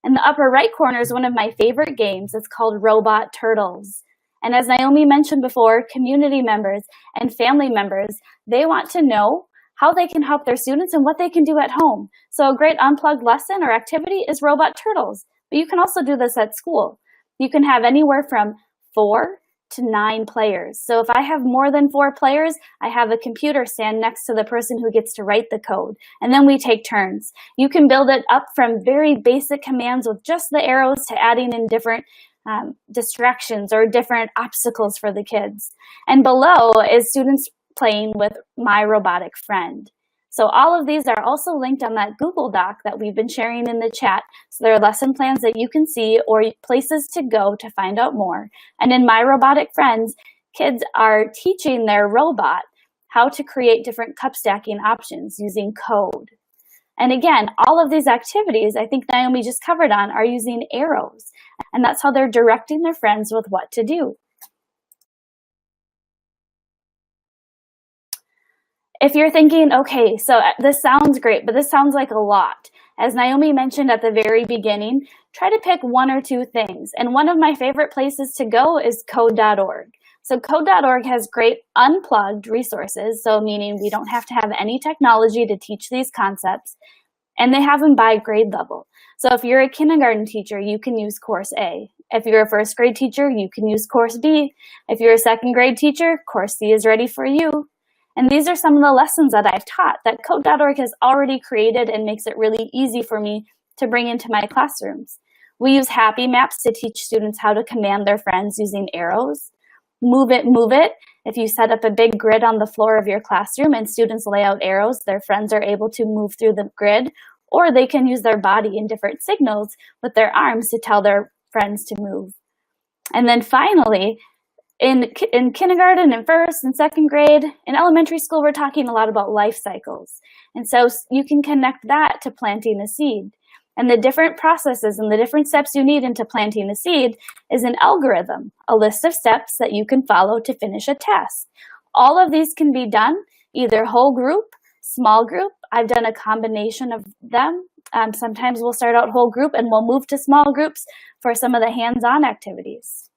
In the upper right corner is one of my favorite games. It's called Robot Turtles. And as Naomi mentioned before, community members and family members, they want to know how they can help their students and what they can do at home. So a great unplugged lesson or activity is robot turtles, but you can also do this at school. You can have anywhere from 4 to 9 players. So if I have more than 4 players, I have a computer stand next to the person who gets to write the code, and then we take turns. You can build it up from very basic commands with just the arrows to adding in different distractions or different obstacles for the kids. And below is students playing with My Robotic Friend. So all of these are also linked on that Google Doc that we've been sharing in the chat. So there are lesson plans that you can see or places to go to find out more. And in My Robotic Friends, kids are teaching their robot how to create different cup stacking options using code. And again, all of these activities, I think Naomi just covered on, are using arrows. And that's how they're directing their friends with what to do. If you're thinking, okay, so this sounds great, but this sounds like a lot. As Naomi mentioned at the very beginning, try to pick 1 or 2 things. And one of my favorite places to go is Code.org. So Code.org has great unplugged resources, so meaning we don't have to have any technology to teach these concepts, and they have them by grade level. So if you're a kindergarten teacher, you can use course A. If you're a first grade teacher, you can use course B. If you're a second grade teacher, course C is ready for you. And these are some of the lessons that I've taught that Code.org has already created and makes it really easy for me to bring into my classrooms. We use happy maps to teach students how to command their friends using arrows. Move it, move it. If you set up a big grid on the floor of your classroom and students lay out arrows, their friends are able to move through the grid, or they can use their body in different signals with their arms to tell their friends to move. And then finally, in kindergarten and first and second grade, in elementary school, we're talking a lot about life cycles. And so you can connect that to planting a seed. And the different processes and the different steps you need into planting a seed is an algorithm, a list of steps that you can follow to finish a task. All of these can be done either whole group, small group. I've done a combination of them. Sometimes we'll start out whole group and we'll move to small groups for some of the hands-on activities.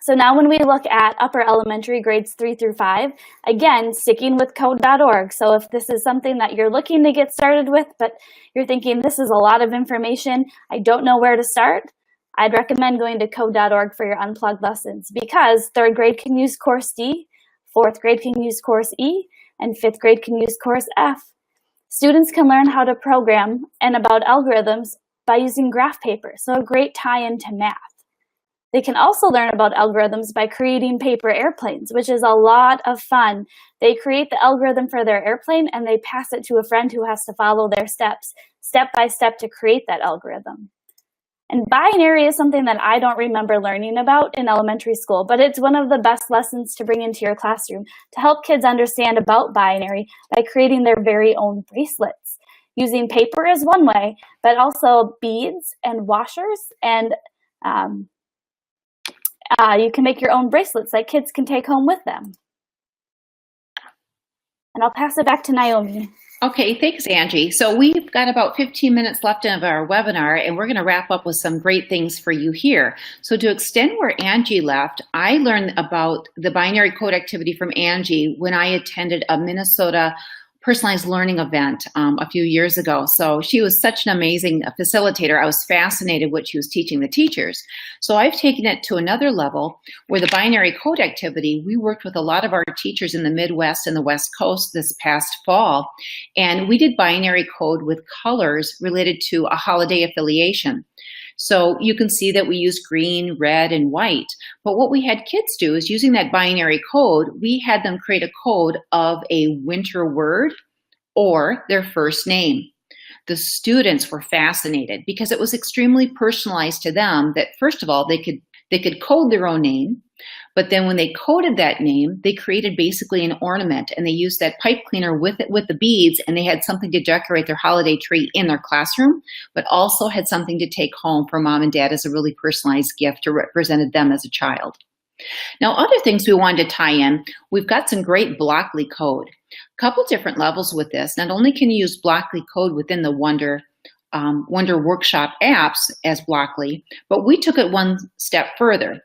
So now when we look at upper elementary grades 3 through 5, again, sticking with code.org. So if this is something that you're looking to get started with, but you're thinking this is a lot of information, I don't know where to start, I'd recommend going to code.org for your unplugged lessons because 3rd grade can use course D, 4th grade can use course E, and 5th grade can use course F. Students can learn how to program and about algorithms by using graph paper, so a great tie-in to math. They can also learn about algorithms by creating paper airplanes, which is a lot of fun. They create the algorithm for their airplane and they pass it to a friend who has to follow their steps, step by step to create that algorithm. And binary is something that I don't remember learning about in elementary school, but it's one of the best lessons to bring into your classroom to help kids understand about binary by creating their very own bracelets. Using paper is one way, but also beads and washers and you can make your own bracelets that kids can take home with them. And I'll pass it back to Naomi. Okay, thanks, Angie. So we've got about 15 minutes left of our webinar, and we're going to wrap up with some great things for you here. So to extend where Angie left, I learned about the binary code activity from Angie when I attended a Minnesota personalized learning event a few years ago. So she was such an amazing facilitator. I was fascinated what she was teaching the teachers. So I've taken it to another level where the binary code activity, we worked with a lot of our teachers in the Midwest and the West Coast this past fall, and we did binary code with colors related to a holiday affiliation. So you can see that we use green, red, and white. But what we had kids do is using that binary code, we had them create a code of a winter word or their first name. The students were fascinated because it was extremely personalized to them that, first of all, they could code their own name. But then when they coded that name, they created basically an ornament, and they used that pipe cleaner with the beads, and they had something to decorate their holiday tree in their classroom, but also had something to take home for mom and dad as a really personalized gift to represent them as a child. Now, other things we wanted to tie in, we've got some great Blockly code. A couple different levels with this. Not only can you use Blockly code within the Wonder Workshop apps as Blockly, but we took it one step further.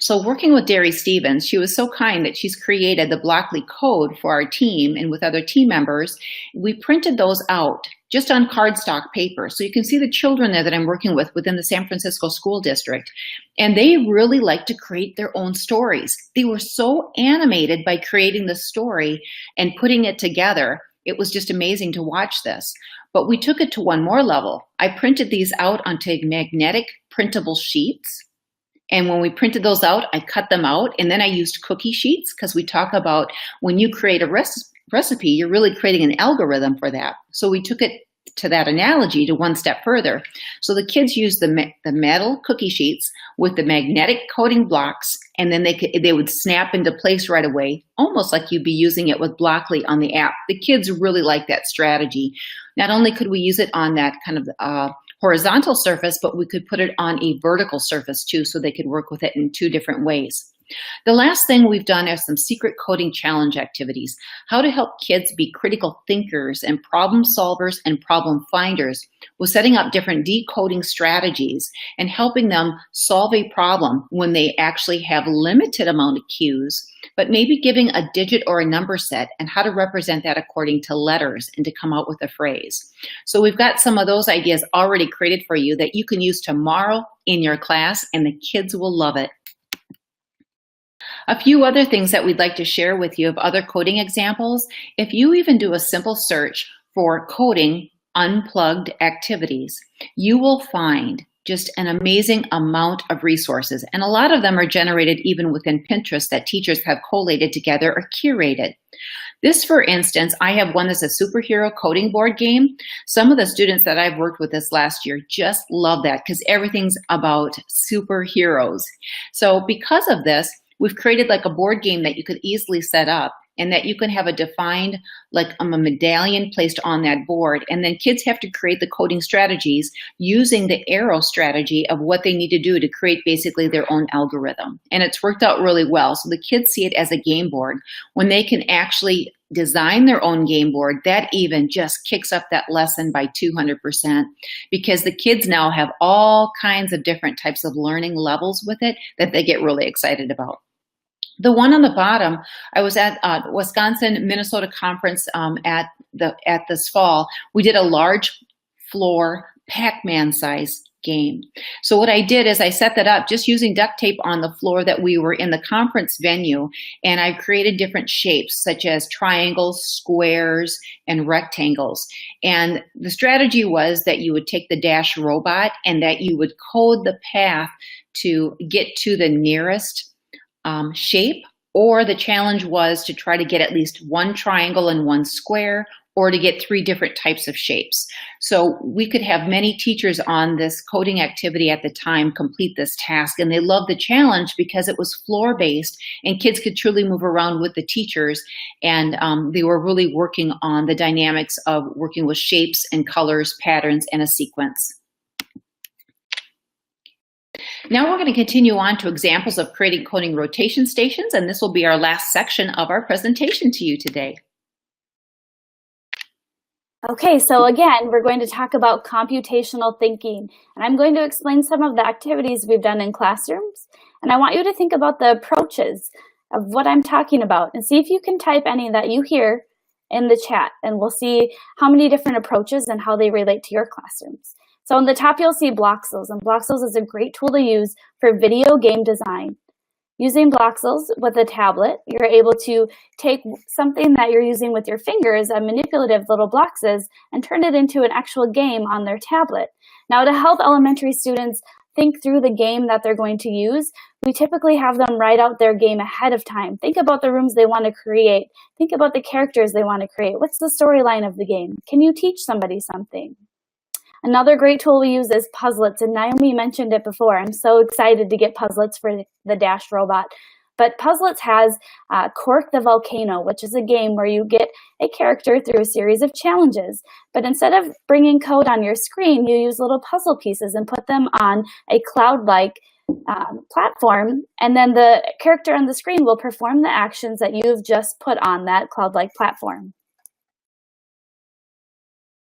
So working with Derry Stevens, she was so kind that she's created the Blockly code for our team and with other team members. We printed those out just on cardstock paper. So you can see the children there that I'm working with within the San Francisco School District. And they really like to create their own stories. They were so animated by creating the story and putting it together. It was just amazing to watch this. But we took it to one more level. I printed these out onto magnetic printable sheets. And when we printed those out, I cut them out, and then I used cookie sheets, because we talk about when you create a recipe, you're really creating an algorithm for that. So we took it to that analogy to one step further. So the kids used the metal cookie sheets with the magnetic coating blocks, and then they would snap into place right away, almost like you'd be using it with Blockly on the app. The kids really liked that strategy. Not only could we use it on that kind of horizontal surface, but we could put it on a vertical surface too, so they could work with it in two different ways. The last thing we've done are some secret coding challenge activities, how to help kids be critical thinkers and problem solvers and problem finders, with setting up different decoding strategies and helping them solve a problem when they actually have limited amount of cues, but maybe giving a digit or a number set and how to represent that according to letters and to come out with a phrase. So we've got some of those ideas already created for you that you can use tomorrow in your class, and the kids will love it. A few other things that we'd like to share with you of other coding examples. If you even do a simple search for coding unplugged activities, you will find just an amazing amount of resources. And a lot of them are generated even within Pinterest that teachers have collated together or curated. This, for instance, I have one that's a superhero coding board game. Some of the students that I've worked with this last year just love that because everything's about superheroes. So because of this, we've created like a board game that you could easily set up and that you can have a defined, like a medallion placed on that board. And then kids have to create the coding strategies using the arrow strategy of what they need to do to create basically their own algorithm. And it's worked out really well. So the kids see it as a game board. When they can actually design their own game board, that even just kicks up that lesson by 200%, because the kids now have all kinds of different types of learning levels with it that they get really excited about. The one on the bottom, I was at Wisconsin Minnesota conference at this fall. We did a large floor Pac-Man size game. So what I did is I set that up just using duct tape on the floor that we were in the conference venue, and I created different shapes such as triangles, squares, and rectangles. And the strategy was that you would take the Dash robot and that you would code the path to get to the nearest shape, or the challenge was to try to get at least one triangle and one square, or to get 3 different types of shapes. So we could have many teachers on this coding activity at the time complete this task, and they loved the challenge because it was floor-based and kids could truly move around with the teachers, and they were really working on the dynamics of working with shapes and colors, patterns, and a sequence. Now we're going to continue on to examples of creating coding rotation stations, and this will be our last section of our presentation to you today. Okay, so again, we're going to talk about computational thinking, and I'm going to explain some of the activities we've done in classrooms, and I want you to think about the approaches of what I'm talking about and see if you can type any that you hear in the chat, and we'll see how many different approaches and how they relate to your classrooms. So on the top, you'll see Bloxels, and Bloxels is a great tool to use for video game design. Using Bloxels with a tablet, you're able to take something that you're using with your fingers, a manipulative little Bloxes, and turn it into an actual game on their tablet. Now, to help elementary students think through the game that they're going to use, we typically have them write out their game ahead of time. Think about the rooms they want to create. Think about the characters they want to create. What's the storyline of the game? Can you teach somebody something? Another great tool we use is Puzzlets, and Naomi mentioned it before. I'm so excited to get Puzzlets for the Dash robot. But Puzzlets has Cork the Volcano, which is a game where you get a character through a series of challenges. But instead of bringing code on your screen, you use little puzzle pieces and put them on a cloud-like platform, and then the character on the screen will perform the actions that you've just put on that cloud-like platform.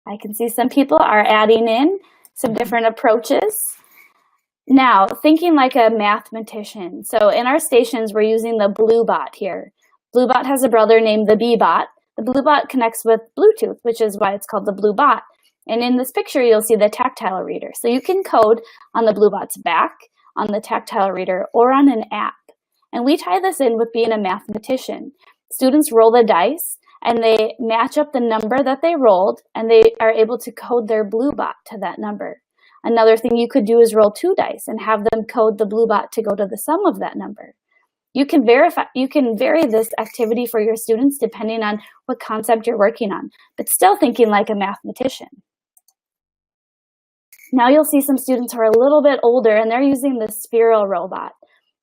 I can see some people are adding in some different approaches. Now, thinking like a mathematician. So in our stations, we're using the Bluebot here. Bluebot has a brother named the Beebot. The Bluebot connects with Bluetooth, which is why it's called the Bluebot. And in this picture, you'll see the tactile reader. So you can code on the Bluebot's back, on the tactile reader, or on an app. And we tie this in with being a mathematician. Students roll the dice, and they match up the number that they rolled, and they are able to code their Bluebot to that number. Another thing you could do is roll 2 dice and have them code the Bluebot to go to the sum of that number. You can vary this activity for your students depending on what concept you're working on, but still thinking like a mathematician. Now you'll see some students who are a little bit older, and they're using the Sphero robot.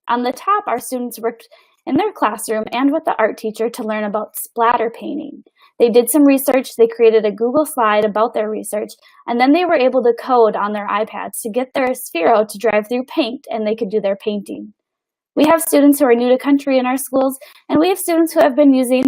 On the top, our students worked in their classroom and with the art teacher to learn about splatter painting. They did some research, they created a Google slide about their research, and then they were able to code on their iPads to get their Sphero to drive through paint, and they could do their painting. We have students who are new to country in our schools, and we have students who have been using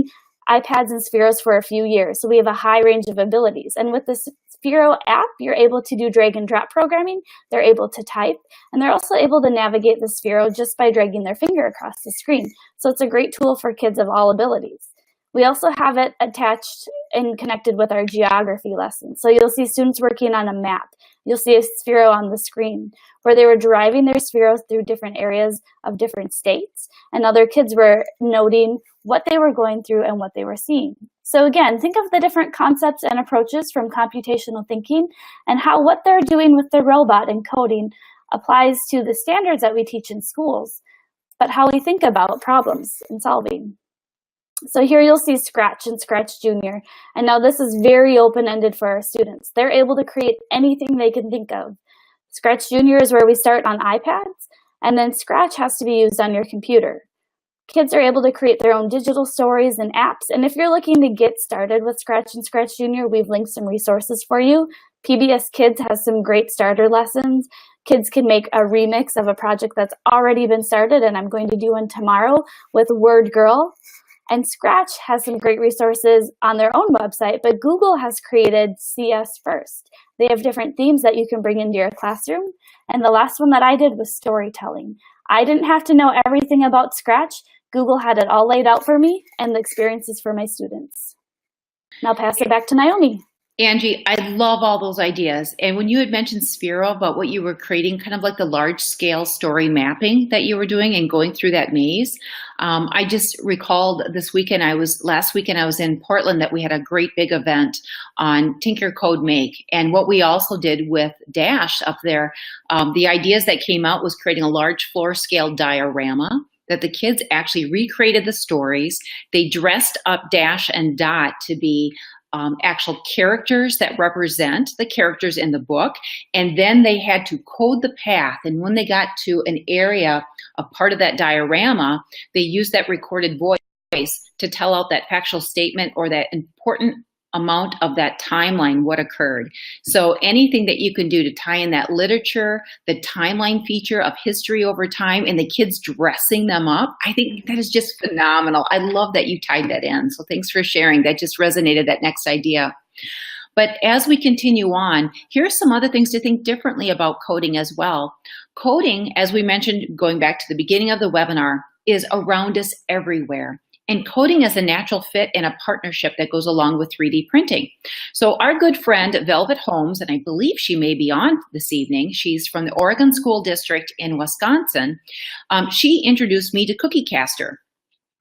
iPads and Spheros for a few years, so we have a high range of abilities. And with the Sphero app, you're able to do drag and drop programming, they're able to type, and they're also able to navigate the Sphero just by dragging their finger across the screen. So it's a great tool for kids of all abilities. We also have it attached and connected with our geography lessons. So you'll see students working on a map. You'll see a Sphero on the screen where they were driving their Spheros through different areas of different states, and other kids were noting what they were going through and what they were seeing. So again, think of the different concepts and approaches from computational thinking and how what they're doing with the robot and coding applies to the standards that we teach in schools, but how we think about problems and solving. So here you'll see Scratch and Scratch Junior. And now this is very open-ended for our students. They're able to create anything they can think of. Scratch Junior is where we start on iPads, and then Scratch has to be used on your computer. Kids are able to create their own digital stories and apps. And if you're looking to get started with Scratch and Scratch Junior, we've linked some resources for you. PBS Kids has some great starter lessons. Kids can make a remix of a project that's already been started, and I'm going to do one tomorrow with Word Girl. And Scratch has some great resources on their own website, but Google has created CS First. They have different themes that you can bring into your classroom. And the last one that I did was storytelling. I didn't have to know everything about Scratch. Google had it all laid out for me and the experiences for my students. Now I'll pass it back to Naomi. Angie, I love all those ideas. And when you had mentioned Sphero about what you were creating, kind of like the large scale story mapping that you were doing and going through that maze, I just recalled last weekend I was in Portland that we had a great big event on Tinker Code Make. And what we also did with Dash up there, the ideas that came out was creating a large floor scale diorama that the kids actually recreated the stories. They dressed up Dash and Dot to be actual characters that represent the characters in the book, and then they had to code the path. And when they got to an area, a part of that diorama, they used that recorded voice to tell out that factual statement or that important amount of that timeline, what occurred. So anything that you can do to tie in that literature, the timeline feature of history over time, and the kids dressing them up, I think that is just phenomenal. I love that you tied that in. So thanks for sharing. That just resonated, that next idea. But as we continue on, here are some other things to think differently about coding as well. Coding, as we mentioned, going back to the beginning of the webinar, is around us everywhere. And coding is a natural fit and a partnership that goes along with 3D printing. So our good friend, Velvet Holmes, and I believe she may be on this evening, she's from the Oregon School District in Wisconsin, she introduced me to Cookie Caster.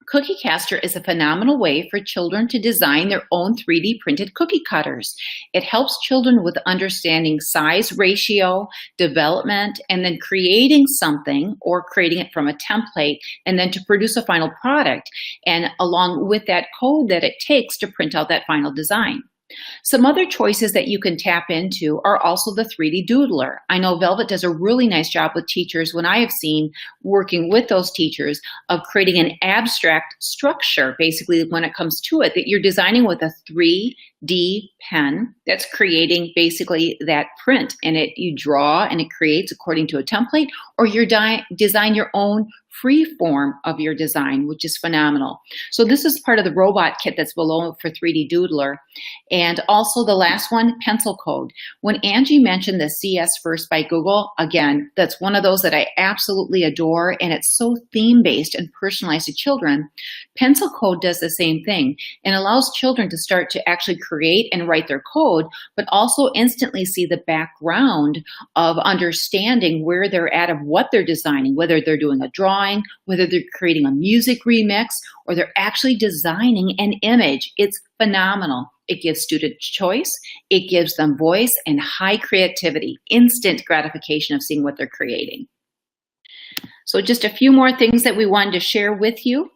Cookie Caster is a phenomenal way for children to design their own 3D printed cookie cutters. It helps children with understanding size ratio, development, and then creating something or creating it from a template and then to produce a final product, and along with that code that it takes to print out that final design. Some other choices that you can tap into are also the 3D Doodler. I know Velvet does a really nice job with teachers when I have seen working with those teachers of creating an abstract structure, basically when it comes to it, that you're designing with a 3D pen that's creating basically that print, and you draw and it creates according to a template, or you design your own free form of your design, which is phenomenal. So this is part of the robot kit that's below for 3D Doodler. And also the last one, pencil code. When Angie mentioned the CS First by Google, again, that's one of those that I absolutely adore, and it's so theme-based and personalized to children. Pencil code does the same thing and allows children to start to actually create and write their code, but also instantly see the background of understanding where they're at of what they're designing, whether they're doing a drawing, whether they're creating a music remix, or they're actually designing an image. It's phenomenal. It gives students choice, it gives them voice and high creativity, instant gratification of seeing what they're creating. So just a few more things that we wanted to share with you.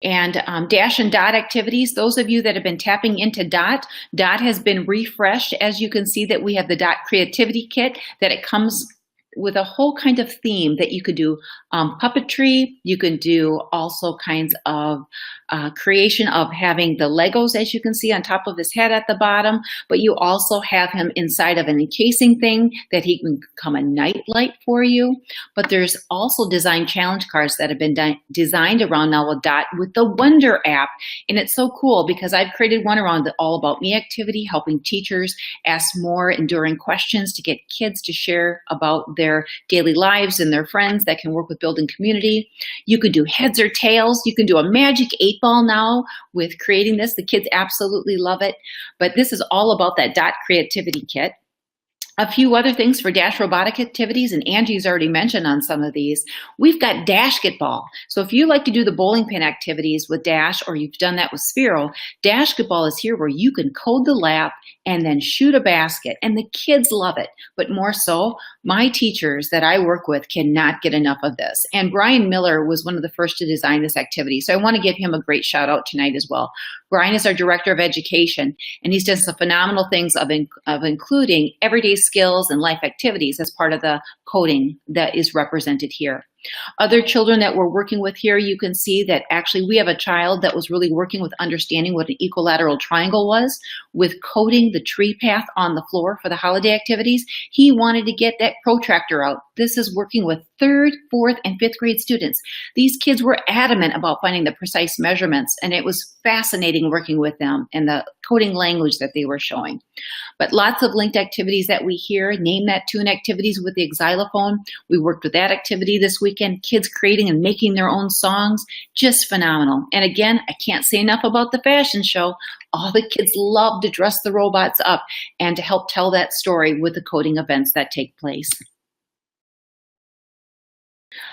And Dash and Dot activities, those of you that have been tapping into Dot has been refreshed. As you can see that we have the Dot Creativity Kit, that it comes with a whole kind of theme that you could do puppetry, you can do also kinds of creation of having the Legos, as you can see on top of his head at the bottom, but you also have him inside of an encasing thing that he can become a nightlight for you. But there's also design challenge cards that have been designed around now with Dot with the Wonder app. And it's so cool because I've created one around the All About Me activity, helping teachers ask more enduring questions to get kids to share about their daily lives and their friends that can work with building community. You could do heads or tails. You can do a magic 8-ball now with creating this. The kids absolutely love it. But this is all about that Dot Creativity Kit. A few other things for Dash robotic activities, and Angie's already mentioned on some of these. We've got Dashketball. So if you like to do the bowling pin activities with Dash, or you've done that with Sphero, Dashketball is here where you can code the lap and then shoot a basket, and the kids love it. But more so, my teachers that I work with cannot get enough of this. And Brian Miller was one of the first to design this activity, so I want to give him a great shout out tonight as well. Brian is our Director of Education, and he's done some phenomenal things of including everyday skills and life activities as part of the coding that is represented here. Other children that we're working with here, you can see that actually we have a child that was really working with understanding what an equilateral triangle was, with coding the tree path on the floor for the holiday activities. He wanted to get that protractor out. This is working with 3rd, 4th, and 5th grade students. These kids were adamant about finding the precise measurements, and it was fascinating working with them and the coding language that they were showing. But lots of linked activities that we hear. Name That Tune activities with the xylophone. We worked with that activity this weekend. Kids creating and making their own songs. Just phenomenal. And again, I can't say enough about the fashion show. All the kids love to dress the robots up and to help tell that story with the coding events that take place.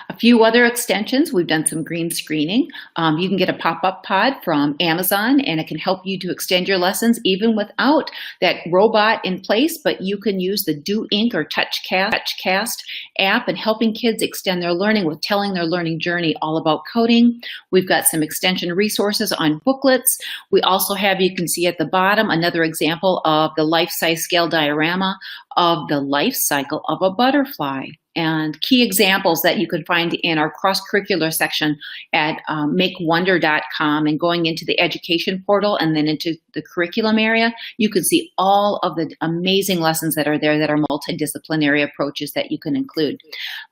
A few other extensions, we've done some green screening. You can get a pop-up pod from Amazon, and it can help you to extend your lessons even without that robot in place, but you can use the Do Ink or TouchCast app and helping kids extend their learning with telling their learning journey all about coding. We've got some extension resources on booklets. We also have, you can see at the bottom, another example of the life-size scale diorama of the life cycle of a butterfly. And key examples that you can find in our cross-curricular section at makewonder.com, and going into the education portal and then into the curriculum area, you can see all of the amazing lessons that are there that are multidisciplinary approaches that you can include.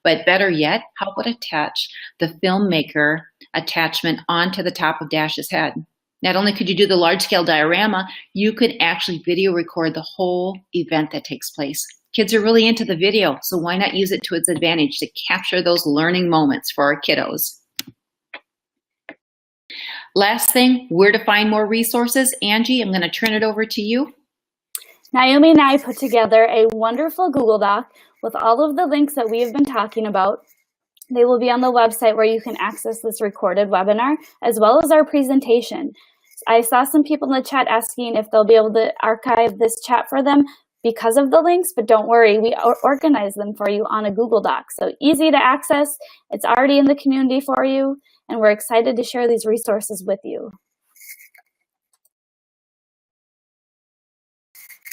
But better yet, how about attach the filmmaker attachment onto the top of Dash's head? Not only could you do the large-scale diorama, you could actually video record the whole event that takes place. Kids are really into the video, so why not use it to its advantage to capture those learning moments for our kiddos? Last thing, where to find more resources. Angie, I'm going to turn it over to you. Naomi and I put together a wonderful Google Doc with all of the links that we have been talking about. They will be on the website where you can access this recorded webinar, as well as our presentation. I saw some people in the chat asking if they'll be able to archive this chat for them because of the links, but don't worry, we organize them for you on a Google Doc. So easy to access, it's already in the community for you, and we're excited to share these resources with you.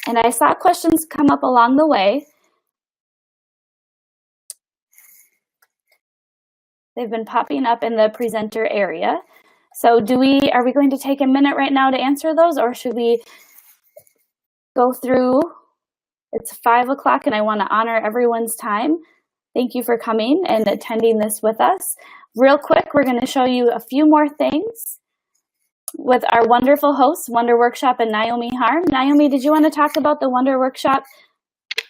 And I saw questions come up along the way. They've been popping up in the presenter area. So are we going to take a minute right now to answer those, or should we go through? It's 5 o'clock and I want to honor everyone's time. Thank you for coming and attending this with us. Real quick, we're going to show you a few more things with our wonderful hosts, Wonder Workshop and Naomi Harm. Naomi, did you want to talk about the Wonder Workshop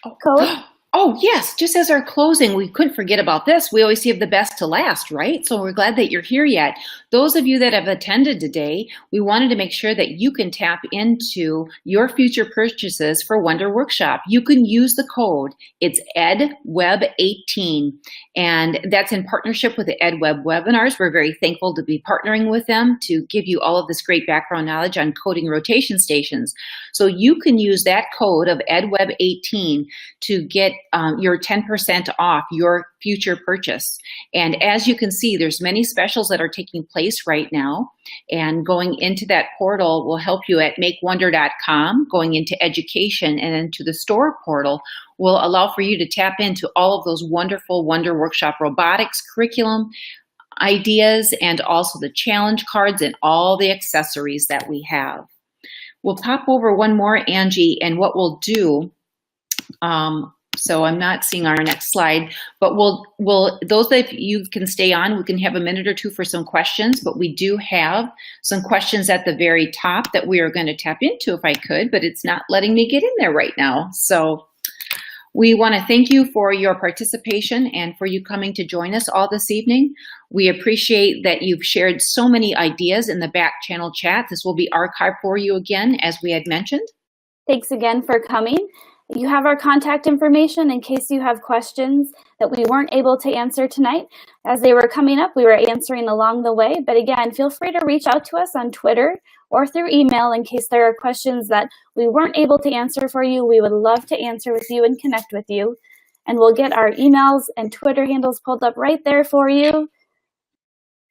code? Oh, yes. Just as our closing, we couldn't forget about this. We always save the best to last, right? So we're glad that you're here yet. Those of you that have attended today, we wanted to make sure that you can tap into your future purchases for Wonder Workshop. You can use the code. It's EdWeb18, and that's in partnership with the EdWeb webinars. We're very thankful to be partnering with them to give you all of this great background knowledge on coding rotation stations. So you can use that code of EdWeb18 to get your 10% off your future purchase. And as you can see, there's many specials that are taking place right now. And going into that portal will help you at makewonder.com, going into education and into the store portal will allow for you to tap into all of those wonderful Wonder Workshop robotics curriculum ideas and also the challenge cards and all the accessories that we have. We'll pop over one more, Angie, and what we'll do, so I'm not seeing our next slide, but those that you can stay on, we can have a minute or two for some questions, but we do have some questions at the very top that we are going to tap into if I could, but it's not letting me get in there right now. So we want to thank you for your participation and for you coming to join us all this evening. We appreciate that you've shared so many ideas in the back channel chat. This will be archived for you again, as we had mentioned. Thanks again for coming. You have our contact information in case you have questions that we weren't able to answer tonight. As they were coming up, we were answering along the way. But again, feel free to reach out to us on Twitter or through email in case there are questions that we weren't able to answer for you. We would love to answer with you and connect with you. And we'll get our emails and Twitter handles pulled up right there for you.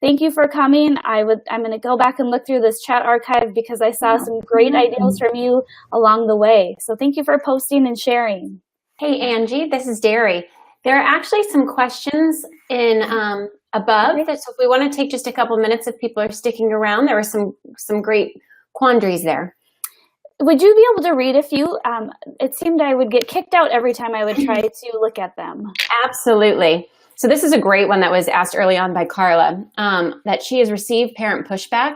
Thank you for coming. I'm going to go back and look through this chat archive because I saw some great ideas from you along the way. So thank you for posting and sharing. Hey, Angie, this is Derry. There are actually some questions in above. So if we want to take just a couple minutes, if people are sticking around, there were some great quandaries there. Would you be able to read a few? It seemed I would get kicked out every time I would try to look at them. Absolutely. So this is a great one that was asked early on by Carla, that she has received parent pushback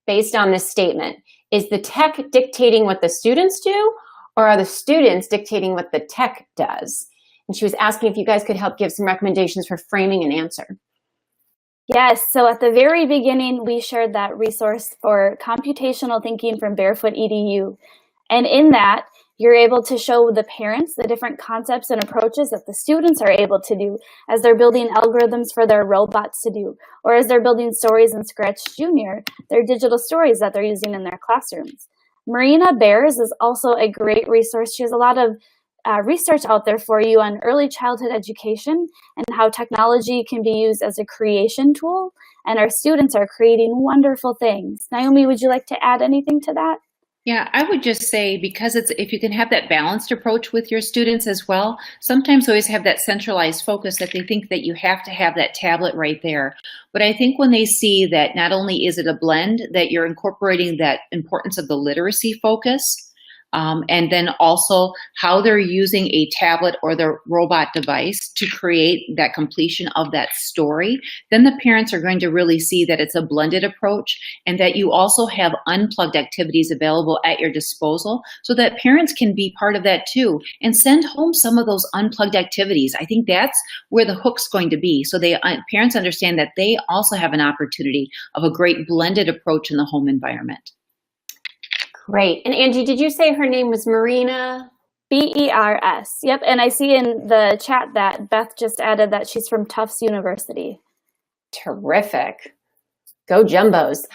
based on this statement. Is the tech dictating what the students do, or are the students dictating what the tech does? And she was asking if you guys could help give some recommendations for framing an answer. Yes, so at the very beginning, we shared that resource for computational thinking from Barefoot EDU. And in that, you're able to show the parents the different concepts and approaches that the students are able to do as they're building algorithms for their robots to do, or as they're building stories in Scratch Junior, their digital stories that they're using in their classrooms. Marina Bears is also a great resource. She has a lot of research out there for you on early childhood education and how technology can be used as a creation tool, and our students are creating wonderful things. Naomi, would you like to add anything to that? Yeah, I would just say, because if you can have that balanced approach with your students as well, sometimes always have that centralized focus that they think that you have to have that tablet right there. But I think when they see that not only is it a blend, that you're incorporating that importance of the literacy focus, and then also how they're using a tablet or their robot device to create that completion of that story, then the parents are going to really see that it's a blended approach and that you also have unplugged activities available at your disposal so that parents can be part of that too and send home some of those unplugged activities. I think that's where the hook's going to be. So parents understand that they also have an opportunity of a great blended approach in the home environment. Great. And Angie, did you say her name was Marina? B-E-R-S. Yep. And I see in the chat that Beth just added that she's from Tufts University. Terrific. Go Jumbos.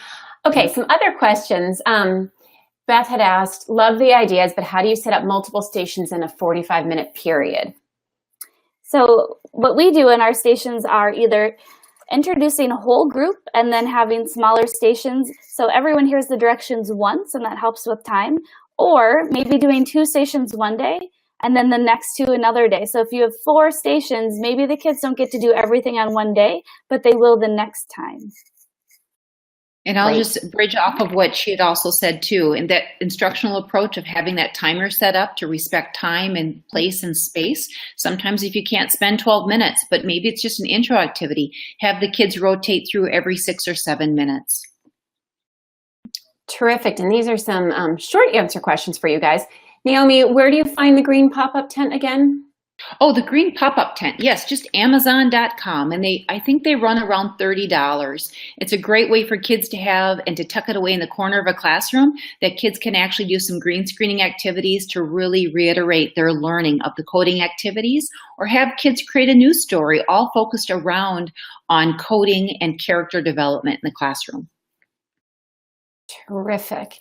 Okay, some other questions. Beth had asked, love the ideas, but how do you set up multiple stations in a 45-minute period? So what we do in our stations are either introducing a whole group and then having smaller stations so everyone hears the directions once and that helps with time, or maybe doing 2 stations one day and then the next 2 another day. So if you have 4 stations, maybe the kids don't get to do everything on one day, but they will the next time. And I'll Great. just bridge off of what she had also said too, in that instructional approach of having that timer set up to respect time and place and space. Sometimes if you can't spend 12 minutes, but maybe it's just an intro activity, have the kids rotate through every 6 or 7 minutes. Terrific. And these are some short answer questions for you guys. Naomi, where do you find the green pop-up tent again? Oh, the green pop-up tent. Yes, just Amazon.com. And I think they run around $30. It's a great way for kids to have and to tuck it away in the corner of a classroom that kids can actually do some green screening activities to really reiterate their learning of the coding activities, or have kids create a news story all focused around on coding and character development in the classroom. Terrific.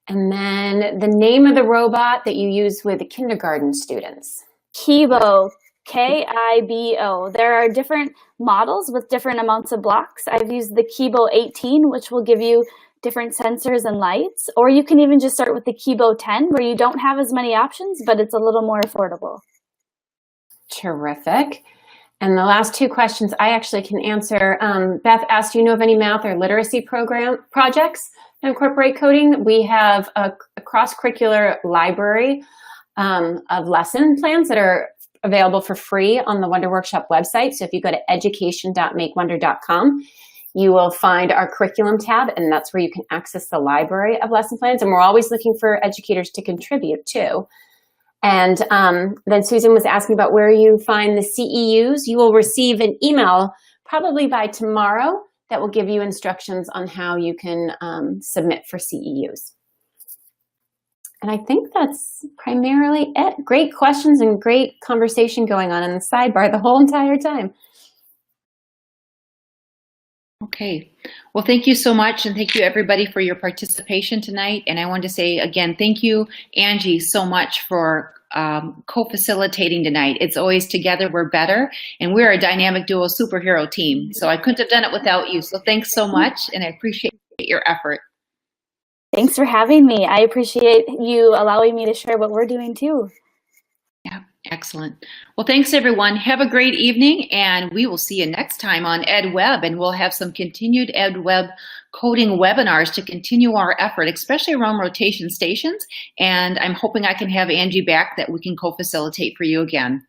And then the name of the robot that you use with the kindergarten students. Kibo, K-I-B-O. There are different models with different amounts of blocks. I've used the Kibo 18, which will give you different sensors and lights, or you can even just start with the Kibo 10, where you don't have as many options, but it's a little more affordable. Terrific. And the last two questions I actually can answer. Beth asked, do you know of any math or literacy projects that incorporate coding? We have a cross-curricular library of lesson plans that are available for free on the Wonder Workshop website. So if you go to education.makewonder.com, you will find our curriculum tab, and that's where you can access the library of lesson plans. And we're always looking for educators to contribute too. And then Susan was asking about where you find the CEUs. You will receive an email probably by tomorrow that will give you instructions on how you can submit for CEUs. And I think that's primarily it. Great questions and great conversation going on in the sidebar the whole entire time. Okay. Well, thank you so much. And thank you everybody for your participation tonight. And I want to say again, thank you, Angie, so much for co-facilitating tonight. It's always together we're better. And we're a dynamic duo superhero team. So I couldn't have done it without you. So thanks so much. And I appreciate your effort. Thanks for having me. I appreciate you allowing me to share what we're doing too. Yeah, excellent. Well, thanks everyone. Have a great evening, and we will see you next time on EdWeb, and we'll have some continued EdWeb coding webinars to continue our effort, especially around rotation stations. And I'm hoping I can have Angie back that we can co-facilitate for you again.